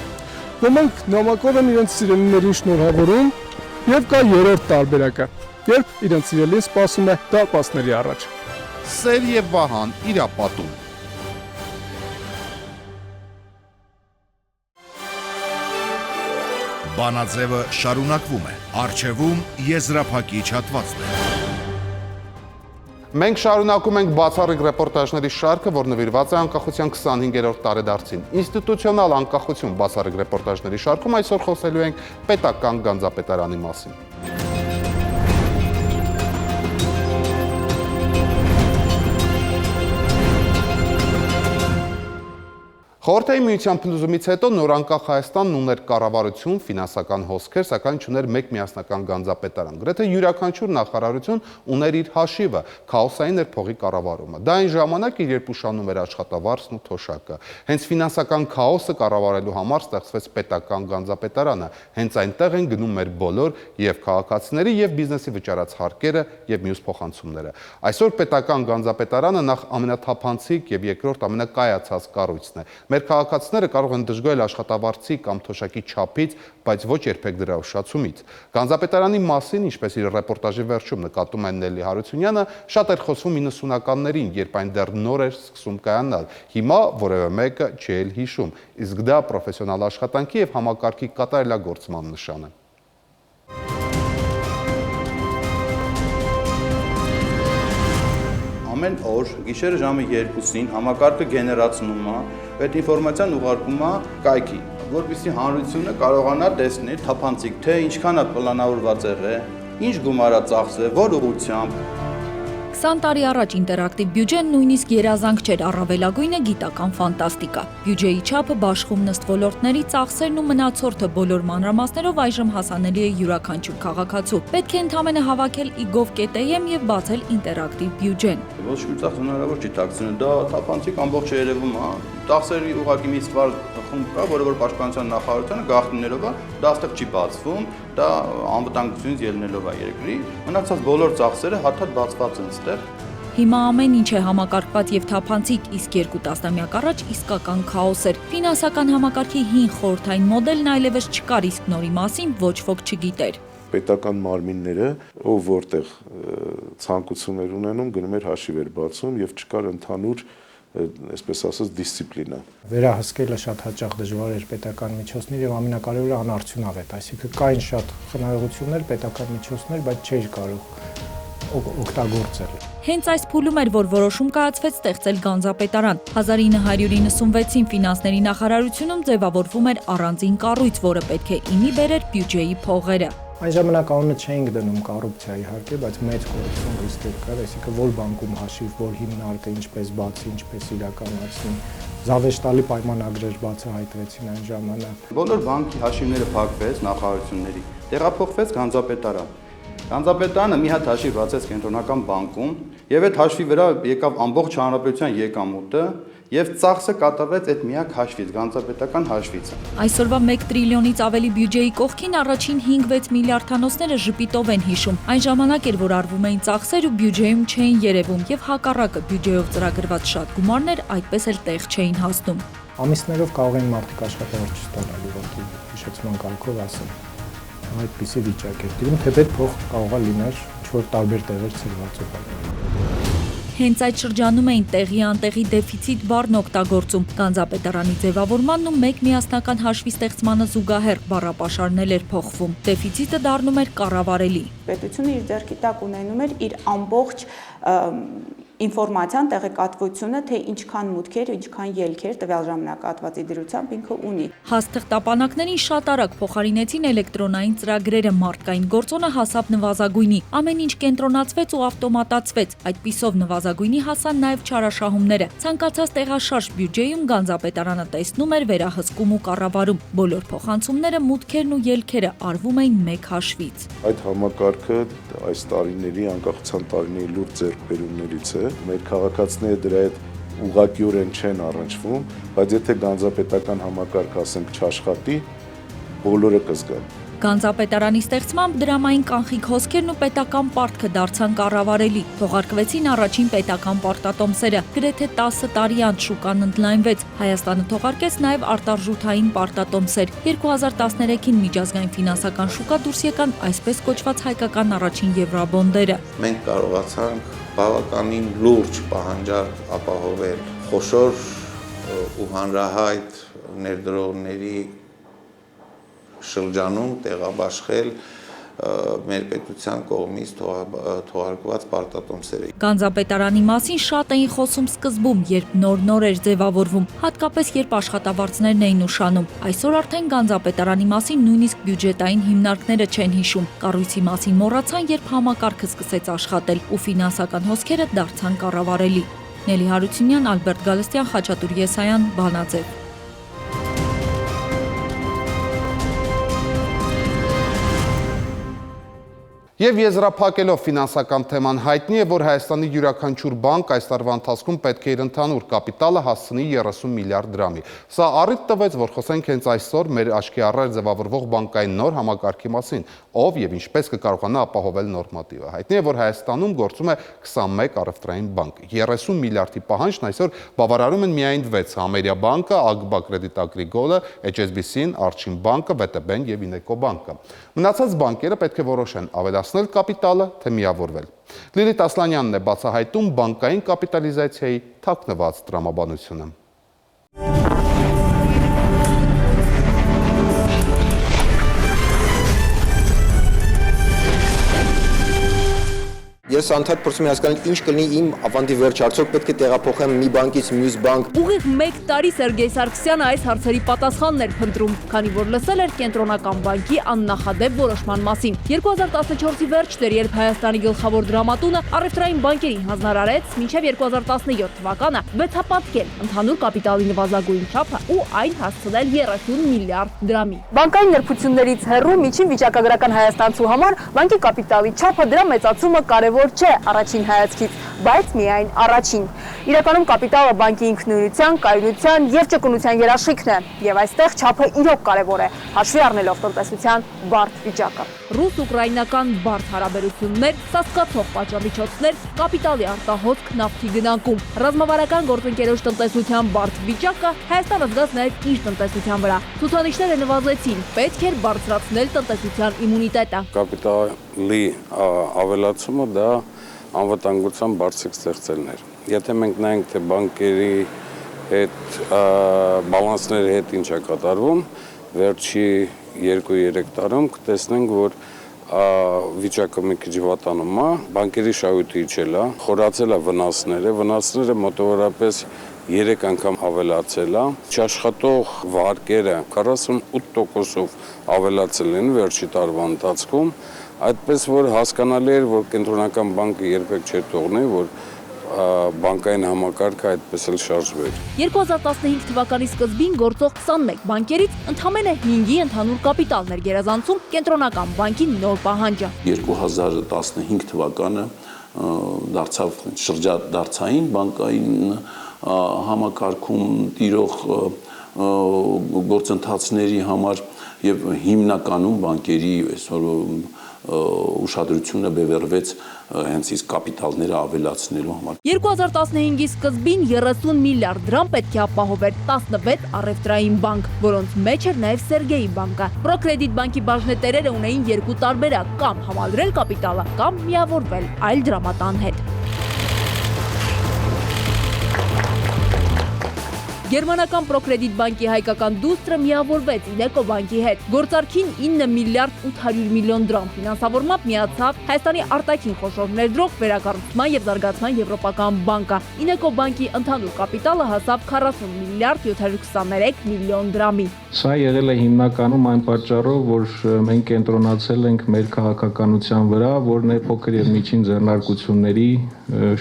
Ոմանք նամակով են իրենց սիրելիներին շնորհավորում եւ կա երրորդ տարբերակը, երբ իրենց սիրելին սպասում է դարպասների առաջ։ Սեր եւ Վահան իրապատում։ Բանաձևը շարունակվում է։ Առջևում եզրափակիչ հատվածն է։ Մենք շարունակում ենք բացառիկ ռեպորտաժների շարքը, որ նվիրված է անկախության 25-րդ տարեդարձին։ Ինստիտուցիոնալ անկախություն բացառիկ ռեպորտաժների շարքում այսօր խոսելու ենք պետական գանձապետարանի մասին։ Խորհրդային միության փլուզումից հետո նորանկախ Հայաստանն ուներ կառավարություն, ֆինանսական հոսքեր, սակայն չուներ մեկ միասնական գանձապետարան։ Գրեթե յուրաքանչյուր նախարարություն ուներ իր հաշիվը, քաոսային էր փողի կառավարումը։ Դա այն ժամանակ էր, երբ ուշանում էր աշխատավարձն ու թոշակը։ Հենց ֆինանսական քաոսը կառավարելու համար ստեղծվեց պետական գանձապետարանը։ Հենց այնտեղ են գնում մեր բոլոր եւ քաղաքացիների եւ բիզնեսի վճարած հարկերը եւ մյուս փոխանցումները։ Այսօր պետական գանձապետարանը նախ ամենաթափանցիկ եւ երկրորդ ամենակայացած կառույցն է։ Մեր քաղաքացիները կարող են դժգոհել աշխատավարձի կամ թոշակի չափից, բայց ոչ երբեք դրա ուշացումից։ Գանձապետարանի մասին, ինչպես իր ռեպորտաժի վերջում նկատում է Նելի Հարությունյանը, շատ էր խոսվում 90-ականներին, երբ այն դեռ նոր էր սկսում կայանալ։ Հիմա որևէ մեկը չի էլ հիշում, իսկ դա պրոֆեսիոնալ աշխատանքի եւ համակարգի կատարելագործման նշան է։ Ամեն օր գիշերը ժամը 2-ին համակարգը գեներացնում է, այդ ինֆորմացիան ուղարկում է կայքի, որպեսզի հանրությունը կարողանա տեսնել թափանցիկ, թե ինչքան է պլանավորված եղել, ինչ գումար է ծախսել, որ ուղղությամբ։ 20 տարի առաջ ինտերակտիվ բյուջեն նույնիսկ երազանք չէր, առավելագույնը գիտական ֆանտաստիկա։ Բյուջեի չափը, բաշխում նստ ոլորտների ծախսերն ու մնացորդը բոլոր մանրամասներով այժմ հասանելի է յուրաքանչյուր քաղաքացու։ Պետք է ընդամենը հավաքել igov.am եւ բացել ինտերակտիվ բյուջեն։ Ոչ մի ծախս հնարավոր չի տաքսել, դա թափանցիկ ամբողջ երևում է։ Ծախսերի ուղղակի մի ստվար խումբ կա, որը որ պաշտպանության նախարարությունը գաղտնիներով է, դա այստեղ չի բացվում, դա անվտանգությունից ելնելով է երկրի, մնացած բոլոր ծախսերը հաթաթ բացված են այստեղ։ Հիմա ամեն ինչ է համակարգված եւ թափանցիկ, իսկ 2 տասնամյակ առաջ իսկական քաոս էր։ Ֆինանսական համակարգի հին խորհրդային մոդելն այլևս չկար, իսկ նորի մասին ոչ ոք չգիտեր։ Պետական մարմինները, ով որտեղ ցանկություններ ունենում, գնում էր հաշիվ էր բացում եւ չկար ընդհանուր, այսպես ասած, դիսցիպլինա։ Վերահսկելը շատ հաճախ դժվար էր պետական միջոցներ եւ ամենակարևորը անարդյունավետ, այսինքն կային շատ խնայողություններ, պետական միջոցներ, բայց չէր կարող օգտագործել։ Հենց այս փուլում էր, որ որոշում կայացվեց ստեղծել գանձապետարան։ 1996-ին ֆինանսների նախարարությունում ձևավորվում էր առանձին կառույց, որը պետք է իմի բերեր բյուջեի փողերը։ Այն ժամանակ անունը չէինք դնում կոռուպցիա իհարկե, բայց մեծ կոռուպցիոն ռիսկեր կար, այսինքն որ բանկում հաշիվ, որ հիմնարկը ինչպես բացի, ինչպես իրականացնի, զավեշտալի պայմանագրեր բացահայտվեցին այն ժամանակ։ Բոլոր բանկի հաշիվները փակվեց նախարարությունների, տեղափոխվեց գանձապետարան։ Գանձապետարանը մի հատ հաշիվ բացեց կենտրոնական բանկում եւ այդ հաշվի վրա եկավ ամբողջ հանրապետության եկամուտը եւ ծախսը կատարվեց այդ միակ հաշվից, գանձապետական հաշվից։ Այսօրվա 1 տրիլիոնից ավելի բյուջեի կողքին առաջին 5-6 միլիարդանոցները ժպիտով են հիշում։ Այն ժամանակ էր, որ արվում էին ծախսեր ու բյուջեում չէին երևում եւ հակառակը բյուջեով ծրագրված շատ գումարներ այդպես էլ տեղ չէին հասնում։ Ամիսներով կարող են մարդիկ աշխատավարձ չստանալ, ուղղակի հիշեցման կարգով ասեմ։ Այդպիսի վիճակ էր դնում, թեպետ փող կարող է լիներ ինչ-որ տարբեր տեղեր ցրվածով։ Հենց այդ շրջանում էին տեղի անտեղի դեֆիցիտ բառն օգտագործում։ Գանձապետարանի ձևավորմանն ու մեկ միասնական հաշվի ստեղծմանը զուգահեռ բառապաշարն էր փոխվում։ Դեֆիցիտը դառնում էր կառավարելի։ Պետությունը իր ձեռքի տակ ունենում էր իր ամբողջ ինֆորմացիան, տեղեկատվությունը, թե ինչքան մուտքեր, ինչքան ելքեր տվյալ ժամանակահատվածի դրությամբ ինքը ունի։ Հասթղթապանակներին շատ արագ փոխարինեցին էլեկտրոնային ծրագրերը, մարդկային գործոնը հասավ նվազագույնի, ամեն ինչ կենտրոնացվեց ու ավտոմատացվեց, այդպիսով նվազագույնի հասան նաև չարաշահումները։ Ցանկացած տեղաշարժ բյուջեում գանձապետարանը տեսնում էր, վերահսկում ու կառավարում։ Բոլոր փոխանցումները, մուտքերն ու ելքերը արվում էին մեկ հաշվից։ Այդ համակարգը այս տարիների, անկախության տարիների լուրջ ձեռքբերումներից է։ Մեր քաղաքացիները դրա հետ ուղղակիորեն չեն առնչվում, բայց եթե գանձապետական համակարգ ասենք չաշխատի, բոլորը կզգան։ Գանձապետարանի ստեղծմամբ դրամային կանխիկ հոսքերն ու պետական պարտքը դարձան կառավարելի։ Թողարկվեցին առաջին պետական պարտատոմսերը։ Գրեթե 10 տարի անց շուկան ընդլայնվեց։ Հայաստանը թողարկեց նաև արտարժութային պարտատոմսեր։ 2013-ին միջազգային ֆինանսական շուկա դուրս եկան այսպես կոչված հայկական առաջին եվրոբոնդերը։ Մենք կարողացանք բավականին լուրջ պահանջարկ ապահովել խոշոր ու հանրահայտ ներդրողների շրջանում տեղաբաշխել մեր պետության կողմից թողարկված պարտատոմսերը։ Գանձապետարանի մասին շատ էին խոսում սկզբում, երբ նոր էր ձևավորվում, հատկապես երբ աշխատավարձներն էին ուշանում։ Այսօր արդեն գանձապետարանի մասին նույնիսկ բյուջետային հիմնարկները չեն հիշում։ Կառույցի մասին մոռացան, երբ համակարգը սկսեց աշխատել ու ֆինանսական հոսքերը դարձան կառավարելի։ Նելի Հարությունյան, Ալբերտ Գալստյան, Խաչատուր Եսայան, Բանաձև։ Եվ եզրափակելով ֆինանսական թեման հայտնի է, որ Հայաստանի յուրաքանչյուր բանկ այս տարվա ընթացքում պետք է իր ընդհանուր կապիտալը հասցնի 30 միլիարդ դրամի։ Սա առիթ տվեց, որ խոսենք հենց այսօր մեր աչքի առայր ձևավորվող բանկային նոր համակարգի մասին, ով եւ ինչպես կկարողանա ապահովել նորմատիվը։ Հայտնի է, որ Հայաստանում գործում է 21 առևտրային բանկ։ 30 միլիարդի պահանջն այսօր բավարարում են միայն 6՝ Համերիա բանկը, ԱԳԲ Կրեդիտ Ագրիկոլը, HSBC-ն, Արչին բանկը, ՎՏԲ-ն եւ Ինեկո բանկը։ Մնացած բանկերը պետք է որոշեն ավելացնել կապիտալը, թե միավորվել։ Լիլիթ Ասլանյանն է բացահայտում բանկային կապիտալիզացիայի թաքնված տրամաբանությունը։ Ես անդադ փորձում եմ հասկանալ ինչ կլինի իմ ավանդի վերջ, արդյոք պետք է տեղափոխեմ մի բանկից մյուս բանկ։ Ուղիղ 1 տարի Սերգեյ Սարգսյանը այս հարցերի պատասխանն էր փնտրում, քանի որ լսել էր Կենտրոնական բանկի աննախադեպ որոշման մասին։ 2014-ի վերջն էր, երբ Հայաստանի գլխավոր դրամատունը առևտրային բանկերին հանձնարարեց մինչև 2017 թվականը վեցապատկել ընդհանուր կապիտալի նվազագույն չափը ու այն հասցնել 30 միլիարդ դրամի։ Բանկային նրբություններից հեռու միջին վիճակագրական հայաստանցու համար բանկի կապիտալի չափը դրա մեծացումը կարևոր չէ առաջին հայացքից, բայց միայն առաջին։ Իրականում կապիտալը բանկի ինքնուրույնության, կայունության եւ ճկունության երաշխիքն է, եւ այստեղ չափը իրոք կարևոր է, հաշվի առնելով տնտեսության բարդ վիճակը։ Ռուս-ուկրաինական բարդ հարաբերություններ, սաստկացող պատժամիջոցներ, կապիտալի արտահոսք, նավթի գնանկում, ռազմավարական գործընկերոջ տնտեսության բարդ վիճակը Հայաստանը զգաց նաեւ իր տնտեսության վրա։ Ցուցանիշները նվազեցին, պետք էր բարձրացնել տնտեսության իմունիտետը։ Կապիտալի ավելացումը դա անվտանգության բարձիկ ստեղծելն էր։ Եթե մենք նայենք, թե բանկերի հետ, բալանսների հետ ինչ է կատարվում, վերջի 2-3 տարում կտեսնենք, որ վիճակը մի քիչ վատանում է, բանկերի շահույթը իջել է, խորացել է վնասները մոտավորապես 3 անգամ ավելացել է, չաշխատող վարկերը 48%-ով ավելացել են վերջի տարվա ընթացքում, այդպես որ հասկանալի էր, որ Կենտրոնական բանկը երբեք չէր թողնի, որ բանկային համակարգը այդպես էլ շարժվեր։ 2015 թվականի սկզբին գործող 21 բանկերից ընդամենը 5-ի ընդհանուր կապիտալն էր գերազանցում Կենտրոնական բանկի նոր պահանջը։ 2015 թվականը դարձավ շրջադարձային բանկային համակարգում տիրող գործընթացների համար եւ հիմնականում բանկերի այսօր ուշադրությունը բևեռվեց հենց իսկ կապիտալները ավելացնելու համար։ 2015-ի սկզբին 30 միլիարդ դրամ պետք է ապահովեր 16 առևտրային բանկ, որոնց մեջ էր նաև Սերգեյի բանկը։ Պրոկրեդիտ բանկի բաժնետերերը ունեին երկու տարբերակ՝ կամ համալրել կապիտալը, կամ միավորվել այլ դրամատան հետ։ Գերմանական Պրոկրեդիտ բանկի հայկական դուստրը միավորվեց Ինեկո բանկի հետ։ Գործարքին 9 միլիարդ 800 միլիոն դրամ ֆինանսավորմամբ միացավ Հայաստանի արտաքին խոշոր ներդրող վերակառուցման եւ զարգացման եվրոպական բանկը։ Ինեկո բանկի ընդհանուր կապիտալը հասավ 40 միլիարդ 723 միլիոն դրամի։ Սա եղել է հիմնականում այն պատճառով, որ մենք կենտրոնացել ենք մեր քաղաքականության վրա, որն է փոքր եւ միջին ձեռնարկությունների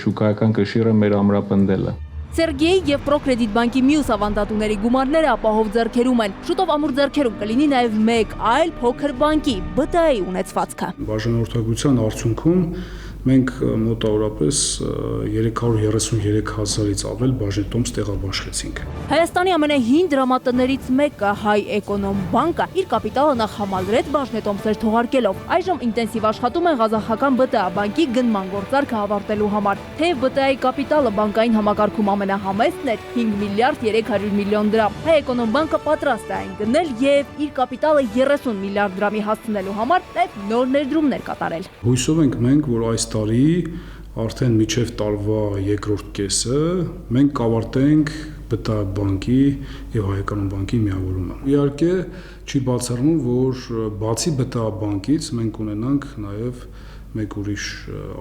շուկայական կշիռը մեր ամրապնդելը։ Սերգեյ եւ Պրոկրեդիտ բանկի մյուս ավանդատուների գումարները ապահով ձեռքերում են։ Շուտով ամուր ձեռքերում կլինի նաեւ մեկ այլ փոքր բանկի ԲՏԱ-ի ունեցվածքը։ Բաժանորդագրության արդյունքում մենք մոտավորապես 333,000-ից ավել բաժնետոմս տեղաբաշխեցինք։ Հայաստանի ամենահին դրամատներից մեկը Հայ Էկոնոմ բանկը իր կապիտալը նախ համալրեց բաժնետոմսեր թողարկելով։ Այժմ ինտենսիվ աշխատում են Ղազախական ԲՏԱ բանկի գնման գործարքը ավարտելու համար։ Թեև ԲՏԱ-ի կապիտալը բանկային համակարգում ամենահամեստն էր 5 միլիարդ 300 միլիոն դրամ։ Հայ Էկոնոմ բանկը պատրաստ է այն գնել եւ իր կապիտալը 30 միլիարդ դրամի հասցնելու համար նաեւ նոր ներդրումներ կատարել։ Հույսով ենք մենք, որ այս տարի արդեն մինչև տարվա երկրորդ կեսը մենք կավարտենք ԲՏԱ բանկի եւ Հայկական բանկի միավորումը։ Իհարկե չի բացառվում, որ բացի ԲՏԱ բանկից մենք ունենանք նաեւ մեկ ուրիշ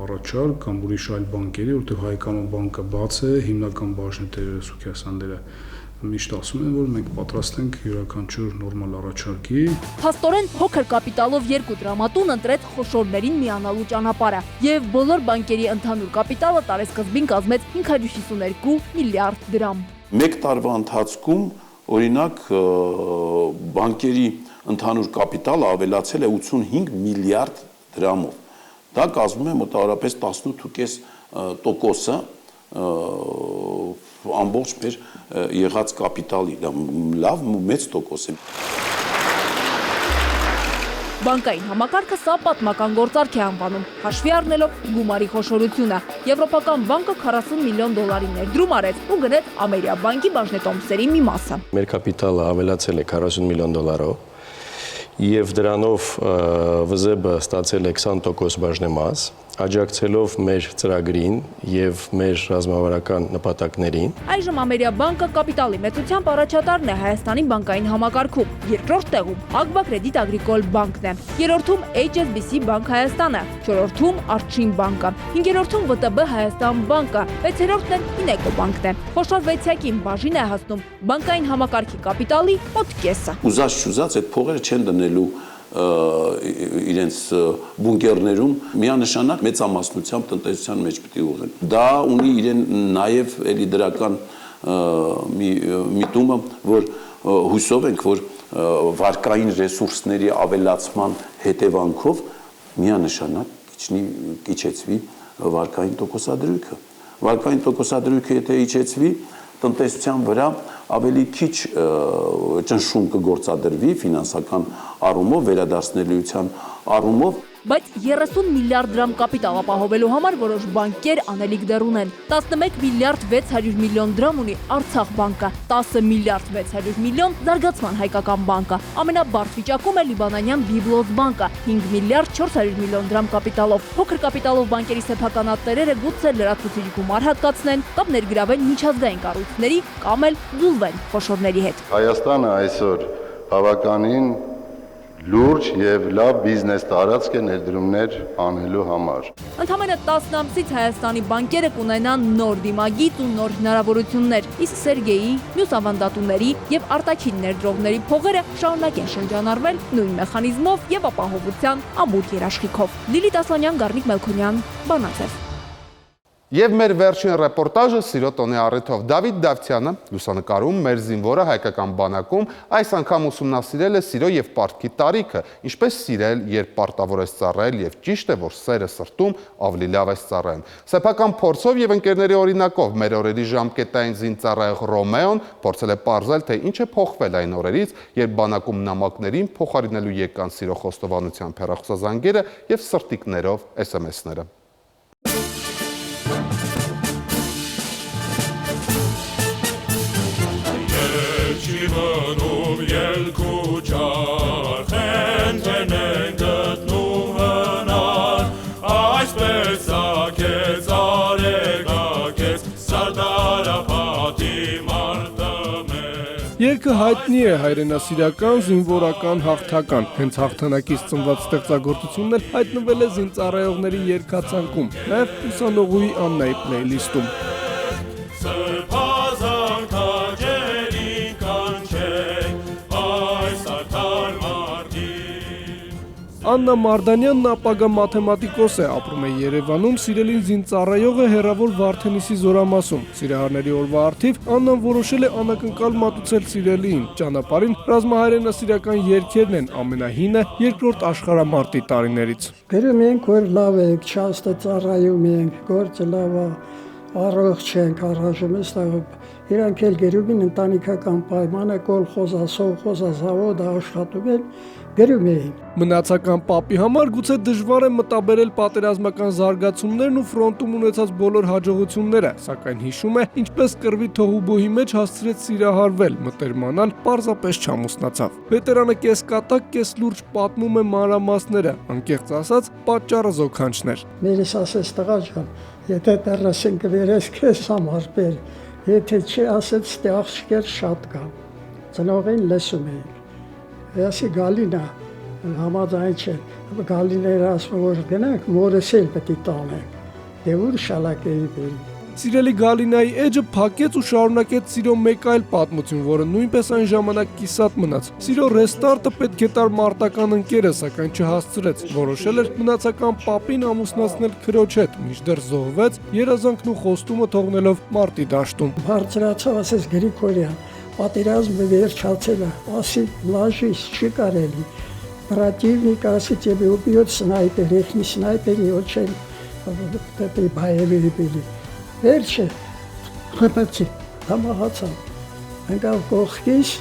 առաջարկ կամ ուրիշ այլ բանկերի, որտեղ Հայկական բանկը բաց է, հիմնական բաժնետերը Սուքիասյանները միշտ ասում են, որ մենք պատրաստ ենք յուրաքանչյուր նորմալ առաջարկի։ Փաստորեն փոքր կապիտալով երկու դրամատուն ընտրեց խոշորներին միանալու ճանապարհը եւ բոլոր բանկերի ընդհանուր կապիտալը տարեսկզբին կազմեց 552 միլիարդ դրամ։ Մեկ տարվա ընթացքում օրինակ բանկերի ընդհանուր կապիտալը ավելացել է 85 միլիարդ դրամով։ Դա կազմում է մոտավորապես 18.5%-ը ամբողջ մեր եղած կապիտալի, դա լավ մեծ տոկոս է։ Բանկային համակարգը սա պատմական գործարք է անվանում, հաշվի առնելով գումարի խոշորությունը։ Եվրոպական բանկը 40 միլիոն դոլարի ներդրում արեց ու գնեց Ամերիաբանկի բաժնետոմսերի մի մասը։ Մեր կապիտալը ավելացել է 40 միլիոն դոլարով եւ դրանով ՎԶԲ-ը ստացել է 20% բաժնեմաս, աջակցելով մեր ծրագրին եւ մեր ռազմավարական նպատակներին։ Այժմ Ամերիաբանկը կապիտալի մեծությամբ առաջատարն է Հայաստանի բանկային համակարգում, երկրորդ տեղում Ագբա Կրեդիտ Ագրիկոլ բանկն է, երրորդում HSBC Bank Հայաստանը, չորրորդում Արչին բանկը, հինգերորդում ՎՏԲ Հայաստան բանկը, վեցերորդն էլ Ինեկո բանկն է։ Խոշոր վեցյակին բաժին է հասնում բանկային համակարգի կապիտալի մոտ կեսը։ Ուզած այդ փողերը չեն դնելու իրենց բունկերներում միանշանակ մեծամասնությամբ տնտեսության մեջ պիտի ուղղեն։ Դա ունի իրեն նաև էլի դրական միտումը, որ հույսով ենք, որ վարկային ռեսուրսների ավելացման հետևանքով միանշանակ իջեցվի վարկային տոկոսադրույքը։ Վարկային տոկոսադրույքը եթե իջեցվի, տնտեսության վրա ավելի քիչ ճնշում կգործադրվի ֆինանսական առումով, վերադարձնելիության առումով։ Բայց 30 միլիարդ դրամ կապիտալ ապահովելու համար որոշ բանկեր անելիք դեռ ունեն։ 11 միլիարդ 600 միլիոն դրամ ունի Արցախ բանկը, 10 միլիարդ 600 միլիոն Զարգացման հայկական բանկը, ամենաբարդ վիճակում է Լիբանանյան Բիբլոս բանկը, 5 միլիարդ 400 միլիոն դրամ կապիտալով։ Փոքր կապիտալով բանկերի սեփականատերերը գուցե լրացուցիչ գումար հատկացնեն կամ ներգրավեն միջազգային կառույցների կամ էլ ձուլվեն խոշորների հետ։ Հայաստանը այսօր բավականին լուրջ եւ լավ բիզնես տարածք է ներդրումներ անելու համար։ Ընդամենը 10 ամսից Հայաստանի բանկերը կունենան նոր դիմագիծ ու նոր հնարավորություններ, իսկ Սերգեյի, մյուս ավանդատուների եւ արտաքին ներդրողների փողերը շարունակեն շրջանառվել նույն մեխանիզմով եւ ապահովության ամուր երաշխիքով։ Լիլիթ Ասլանյան, Գառնիկ Մելքոնյան, Բանաձև։ Եվ մեր վերջին ռեպորտաժը սիրո տոնի առիթով Դավիթ Դավթյանը լուսանկարում մեր զինվորը հայկական բանակում այս անգամ ուսումնասիրել է սիրո եւ պարտքի տարիքը, ինչպես սիրել, երբ պարտավոր ես ծառայել եւ ճիշտ է, որ սերը սրտում ավելի լավ ես ծառայում։ Սեփական փորձով եւ ընկերների օրինակով մեր օրերի ժամկետային զինծառայող Ռոմեոն փորձել է պարզել, թե ինչ է փոխվել այն օրերից, երբ բանակում նամակներին փոխարինելու եկան սիրո խոստովանության հեռախոսազանգերը եւ սրտիկներով SMS-ները։ Մնում ելքու ճարխեն թենեն գտնում հնար, այսպես ակեց արեգակեց սարդարապատի մարդը մեզ։ Երգը հայտնի է հայրենասիրական, զինվորական, հաղթական։ Հենց հաղթանակից ծնված ստեղծագործությունն էլ հայտնվել է զինծառայողների երգացանկում, նաև ուսանողուհի Աննայի պլեյլիստում։ Աննա Մարդանյանն ապագա մաթեմատիկոս է, ապրում է Երևանում, սիրելին զինծառայող է հեռավոր Վարդենիսի զորամասում։ Սիրահարների օրվա առթիվ Աննան որոշել է անակնկալ մատուցել սիրելիին։ Ճանապարհին ռազմահայրենասիրական երգերն են ամենահինը երկրորդ աշխարհամարտի տարիներից։ Գրում ենք, որ լավ եք, չաստը ծառայում ենք, գործը լավ է, առողջ ենք, առայժմ իրանք էլ գրում են ընտանիքական պայմանը, կոլխոզա, սովխոզա, զավոդը աշխատում են, գրում էին։ Մնացական պապի համար գուցե դժվար է մտաբերել պատերազմական զարգացումներն ու ֆրոնտում ունեցած բոլոր հաջողությունները, սակայն հիշում է, ինչպես կռվի թողուբոհի մեջ հասցրեց սիրահարվել, մտերմանալ, պարզապես չամուսնացավ։ Վետերանը կես կատակ, կես լուրջ պատմում է մանրամասները, անկեղծ ասած, պատճառը զոքանչներ։ Մերս ասեց տղա ջան, եթե դեռասեն կվերես քեզ համար բեր, եթե չի ասեց ստե աղջիկեր շատ կան։ Ծնողին լսում էին։ Ասի գալինա համաձայն չէ, գալիները ասում որ գնանք, մորս էլ պետք է տանենք, դե ուր շալակեի բերի։ Սիրելի Գալինայի էջը փակեց ու շարունակեց սիրո մեկ այլ պատմություն, որը նույնպես այն ժամանակ կիսատ մնաց։ Սիրո ռեստարտը պետք է տար մարտական ընկերը, սակայն չհասցրեց, որոշել էր մնացական պապին ամուսնացնել քրոջ հետ, մինչդեռ զոհվեց, երազանքն ու խոստումը թողնելով մարտի դաշտում։ Բարձրացավ, ասես Գրիգորյան, պատերազմը վերջացել է, ասի լաժից չի կարելի, Противника, если тебе убьет снайпер, их не снайпер не очень этой боевые были. Վերջը խփեցի, համահացա։ Անկավ կողքից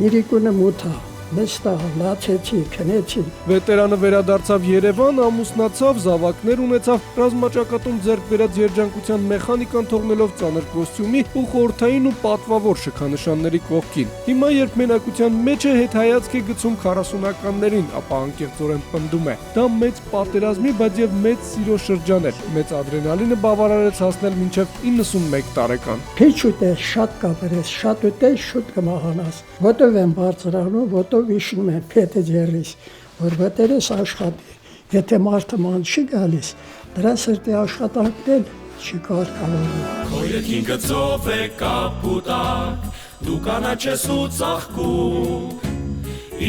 իրիկունը մութա, մեծ տաղ, լացեցի, քնեցի։ Վետերանը վերադարձավ Երևան, ամուսնացավ, զավակներ ունեցավ, ռազմաճակատում ձեռք բերած երջանկության մեխանիկան թողնելով ծանր կոստյումի ու խորհրդային ու պատվավոր շքանշանների կողքին։ Հիմա երբ մենակության մեջ է, հետհայացք է գցում 40-ականներին, ապա անկեղծորեն պնդում է. դա մեծ պատերազմի, բայց եւ մեծ սիրո շրջան էր։ Մեծ ադրենալինը բավարարեց հասնել մինչև 91 տարեկան։ Քիչ ուտես, շատ կապրես, շատ ուտես, շուտ կմահանաս։ Ոտով եմ բարձրանում, ոտով իջնում եմ փետը ձեռիս, որ վտերես աշխատի։ Եթե մարդը ման չի գալիս, դրա սրտի աշխատանքն չի կարգավորվում։ Քո երկին գծով է կապուտակ, դու կանաչ ես ու ծաղկում,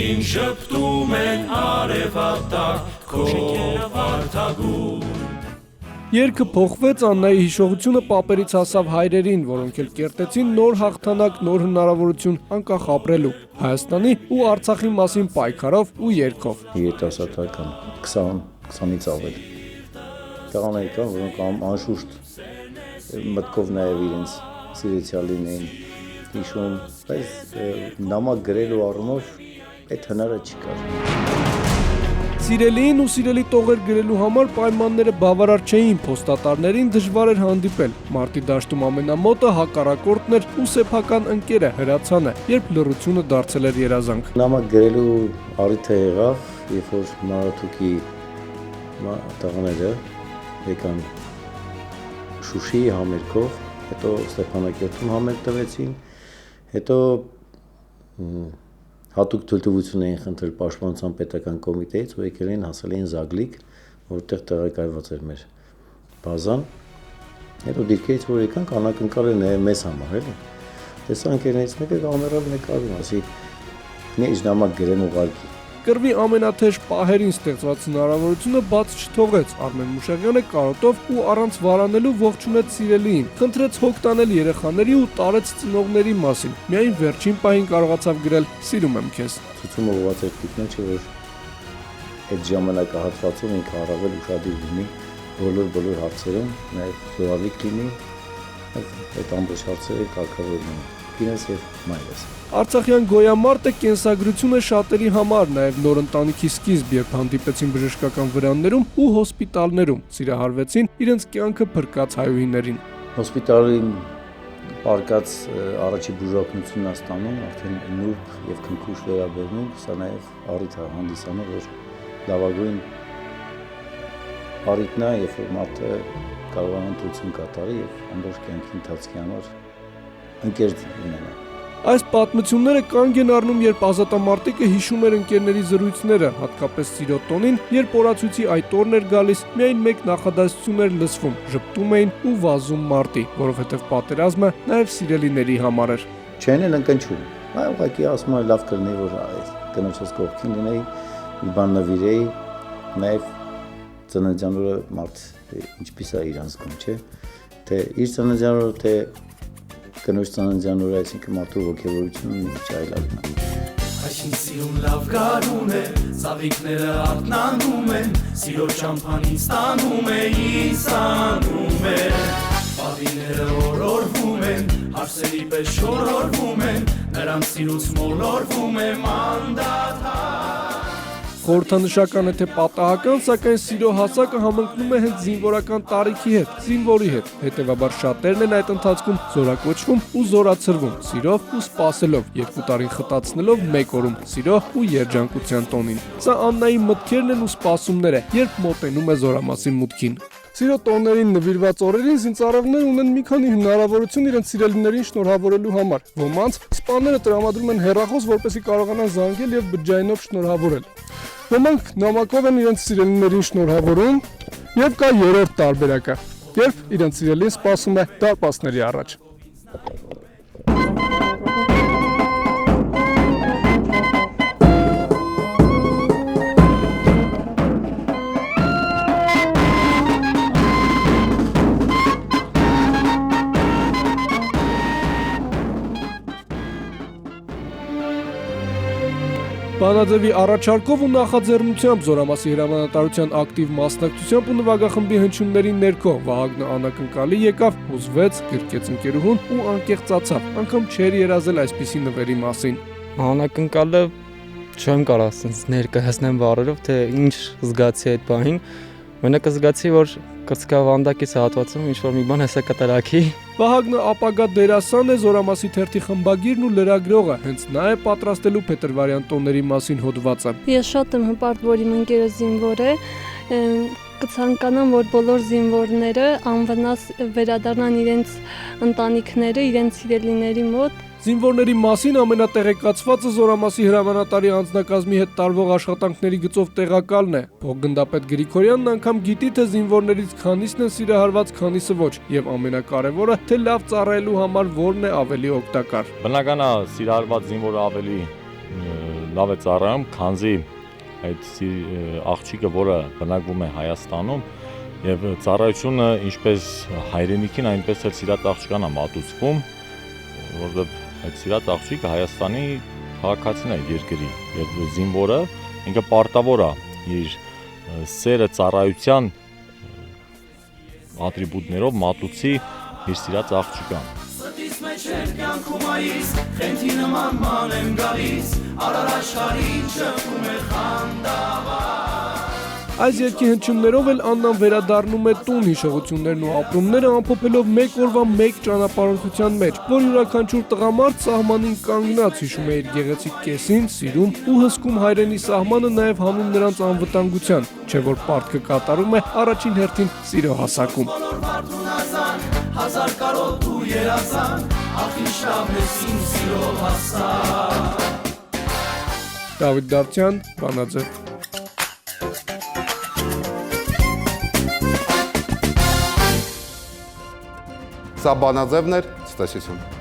ինչ շփտում են արևատակ, քո վարդագում։ Երգը փոխվեց, Աննայի հիշողությունը պապերից հասավ հայրերին, որոնք էլ կերտեցին նոր հաղթանակ, նոր հնարավորություն անկախ ապրելու Հայաստանի ու Արցախի մասին պայքարով ու երգով։ Երիտասարդական 20-ից ավել տղաներ կան, որոնք անշուշտ մտքով նաև իրենց սիրեցյալին էին հիշում, բայց նամակ գրելու առումով այդ հնարը չկար։ Սիրելիին ու սիրելի տողեր գրելու համար պայմանները բավարար չէին, փոստատարներին դժվար էր հանդիպել։ Մարտի դաշտում ամենամոտը հակառակորդն էր ու սեփական ընկերը Հրացանը, երբ լռությունը դարձել էր երազանք։ Նամակ գրելու առիթը եղավ, երբ որ Մարաթուկի տղաները եկան Շուշիի համերգով, հետո Ստեփանակերտում համերգ տվեցին, հետո հատուկ թույլտվություն էին խնդրել Պաշտպանության պետական կոմիտեից ու եկել էին հասել էին Զագլիկ, որտեղ տեղակայված էր մեր բազան։ Հետո դիրքերից որ եկանք անակնկալ էր նաև մեզ համար, էլի։ Տեսա ընկերներից մեկը կամերալ նկարում, ասի մի նամակ գրեմ ուղարկի։ Կռվի ամենաթեժ պահերին ստեղծված հնարավորությունը բաց չթողեց։ Արմեն Մուշեղյանը կարոտով ու առանց վարանելու ողջունեց սիրելիին, խնդրեց հոգ տանել երեխաների ու տարեց ծնողների մասին։ Միայն վերջին պահին կարողացավ գրել «Սիրում եմ քեզ»։ Ցույցումը ուղղված էր տիկնոջը, որ այդ ժամանակահատվածում ինքը առավել ուշադիր լինի բոլոր հարցերում, նաև զորավիք լինի, այդ ամբողջ հարցերը կարգավորվում են։ Կինս եւ մայրս։ Արցախյան գոյամարտը կենսագրություն է շատերի համար, նաև նոր ընտանիքի սկիզբ, երբ հանդիպեցին բժշկական վրաններում ու հոսպիտալներում, սիրահարվեցին իրենց կյանքը փրկած հայուհիներին։ Հոսպիտալին պարկած առաջի բուժօգնությունն ստանում, արդեն նուրբ եւ քնքուշ վերաբերվում, սա նաև առիթ է հանդիսանում, որ լավագույն առիթն է, երբ որ մարդը կարող է ընտրություն կատարի եւ ամբողջ կյանքի ընթացքի համար ընկեր ունենա։ Այս պատմությունները կանգ են առնում, երբ ազատամարտիկը հիշում էր ընկերների զրույցները, հատկապես սիրո տոնին, երբ օրացույցի այդ օրն էր գալիս, միայն մեկ նախադասություն էր լսվում, ժպտում էին ու վազում մարտի, որովհետև պատերազմը նաև սիրելիների համար էր։ Չեն են ընկնչում։ Այ ուղղակի ասում եմ լավ կլինի, որ այս կնոջս կողքին լինեի, մի բան նվիրեի, նաև ծննդյան օրը մարդ ինչպես է իրան զգում, չէ՞, թե իր ծննդյան օրը, թե կնոջ ծննդյան օրը, այսինքն մարդու ոգևորությունը մի այլալին է։ Այսին սիրուն լավ գարուն է, ծաղիկները արտնանում են, սիրո շամփանին ստանում է, իսանում է, պավիները օրորվում են, հարսերի պես շորորվում են, նրանց սիրուց մոլորվում է մանդաթար։ Խորհրդանշական է թե պատահական, սակայն սիրո հասակը համընկնում է հենց զինվորական տարիքի հետ, զինվորի հետ։ Հետևաբար շատերն են այդ ընթացքում զորակոչվում ու զորացրվում, սիրով ու սպասելով, 2 տարին խտացնելով 1 օրում սիրո ու երջանկության տոնին։ Սա Աննայի մտքերն են ու սպասումները, երբ մոտենում է զորամասի մուտքին։ Սիրո տոներին նվիրված օրերին զինծառայողները ունեն մի քանի հնարավորություն իրենց սիրելիներին շնորհավորելու համար։ Ոմանց սպաները տրամադրում են հեռախոս, որպեսզի կարողանան զանգել եւ բջջայինով շնորհավորել։ Ոմանք նամակով են իրենց սիրելիներին շնորհավորում, եւ կա երրորդ տարբերակը, երբ իրենց սիրելին սպասում է դարպասների առաջ։ Բանաձևի առաջարկով ու նախաձեռնությամբ Զորամասի հրամանատարության ակտիվ մասնակցությամբ ու նվագախմբի հնչյունների ներքո Վահագնը անակնկալի եկավ, հուզվեց, գրկեց ընկերուհուն ու անկեղծացավ, անգամ չէր երազել այսպիսի նվերի մասին։ Անակնկալը չեմ կարող ասենց ներկայացնեմ բառերով, թե ինչ զգացի այդ պահին։ Մենակ զգացի, որ կրծքավանդակից հատվածում ինչ-որ մի բան հեսա կտրակի։ Վահագնը ապագա դերասան է, Զորամասի թերթի խմբագիրն ու լրագրողը, հենց նա է պատրաստելու Փետրվարյան տոների մասին հոդվածը։ Ես շատ եմ հպարտ, որ իմ ընկերը զինվոր է, կցանկանամ, որ բոլոր զինվորները անվնաս վերադառնան իրենց ընտանիքները, իրենց սիրելիների մոտ։ Զինվորների մասին ամենատեղեկացվածը Զորամասի հրամանատարի անձնակազմի հետ տարվող աշխատանքների գծով տեղակալն է։ Փոխգնդապետ Գրիգորյանն անգամ գիտի, թե զինվորներից քանիսն են սիրահարված, քանիսը ոչ, եւ ամենակարևորը, թե լավ ծառայելու համար որն է ավելի օգտակար։ Բնական է, սիրահարված զինվորը ավելի լավ է ծառայում, քանզի այդ աղջիկը, որը բնակվում է Հայաստանում, եւ ծառայությունը ինչպես հայրենիքին, այնպես էլ սիրած աղջկան է մատուցվում, որովհետեւ այդ սիրած աղջիկը Հայաստանի քաղաքացին է երկրի եւ զինվորը ինքը պարտավոր է իր սերը ծառայության ատրիբուտներով մատուցի իր սիրած աղջկան։ Ստից մեջ էր կյանքում այիս, խենթի նման ման եմ գալիս, արար աշխարհին ճկում է խանդավառ։ Այս երկի հնչյուններով էլ Աննան վերադառնում է տուն, հիշողություններն ու ապրումները ամփոփելով մեկ օրվա մեկ ճանապարհորդության մեջ, որ յուրաքանչյուր տղամարդ սահմանին կանգնած հիշում է իր գեղեցիկ կեսին, սիրում ու հսկում հայրենի սահմանը նաև հանում նրանց անվտանգության, չէ որ պարտքը կատարում է առաջին հերթին սիրո հասակում։ Հազար կարոտ ու երազան, ախ ինչ լավ ես իմ սիրո հասակ։ Դավիթ Դավթյան, Բանաձև։ Սա Բանաձևն էր, ցտեսություն։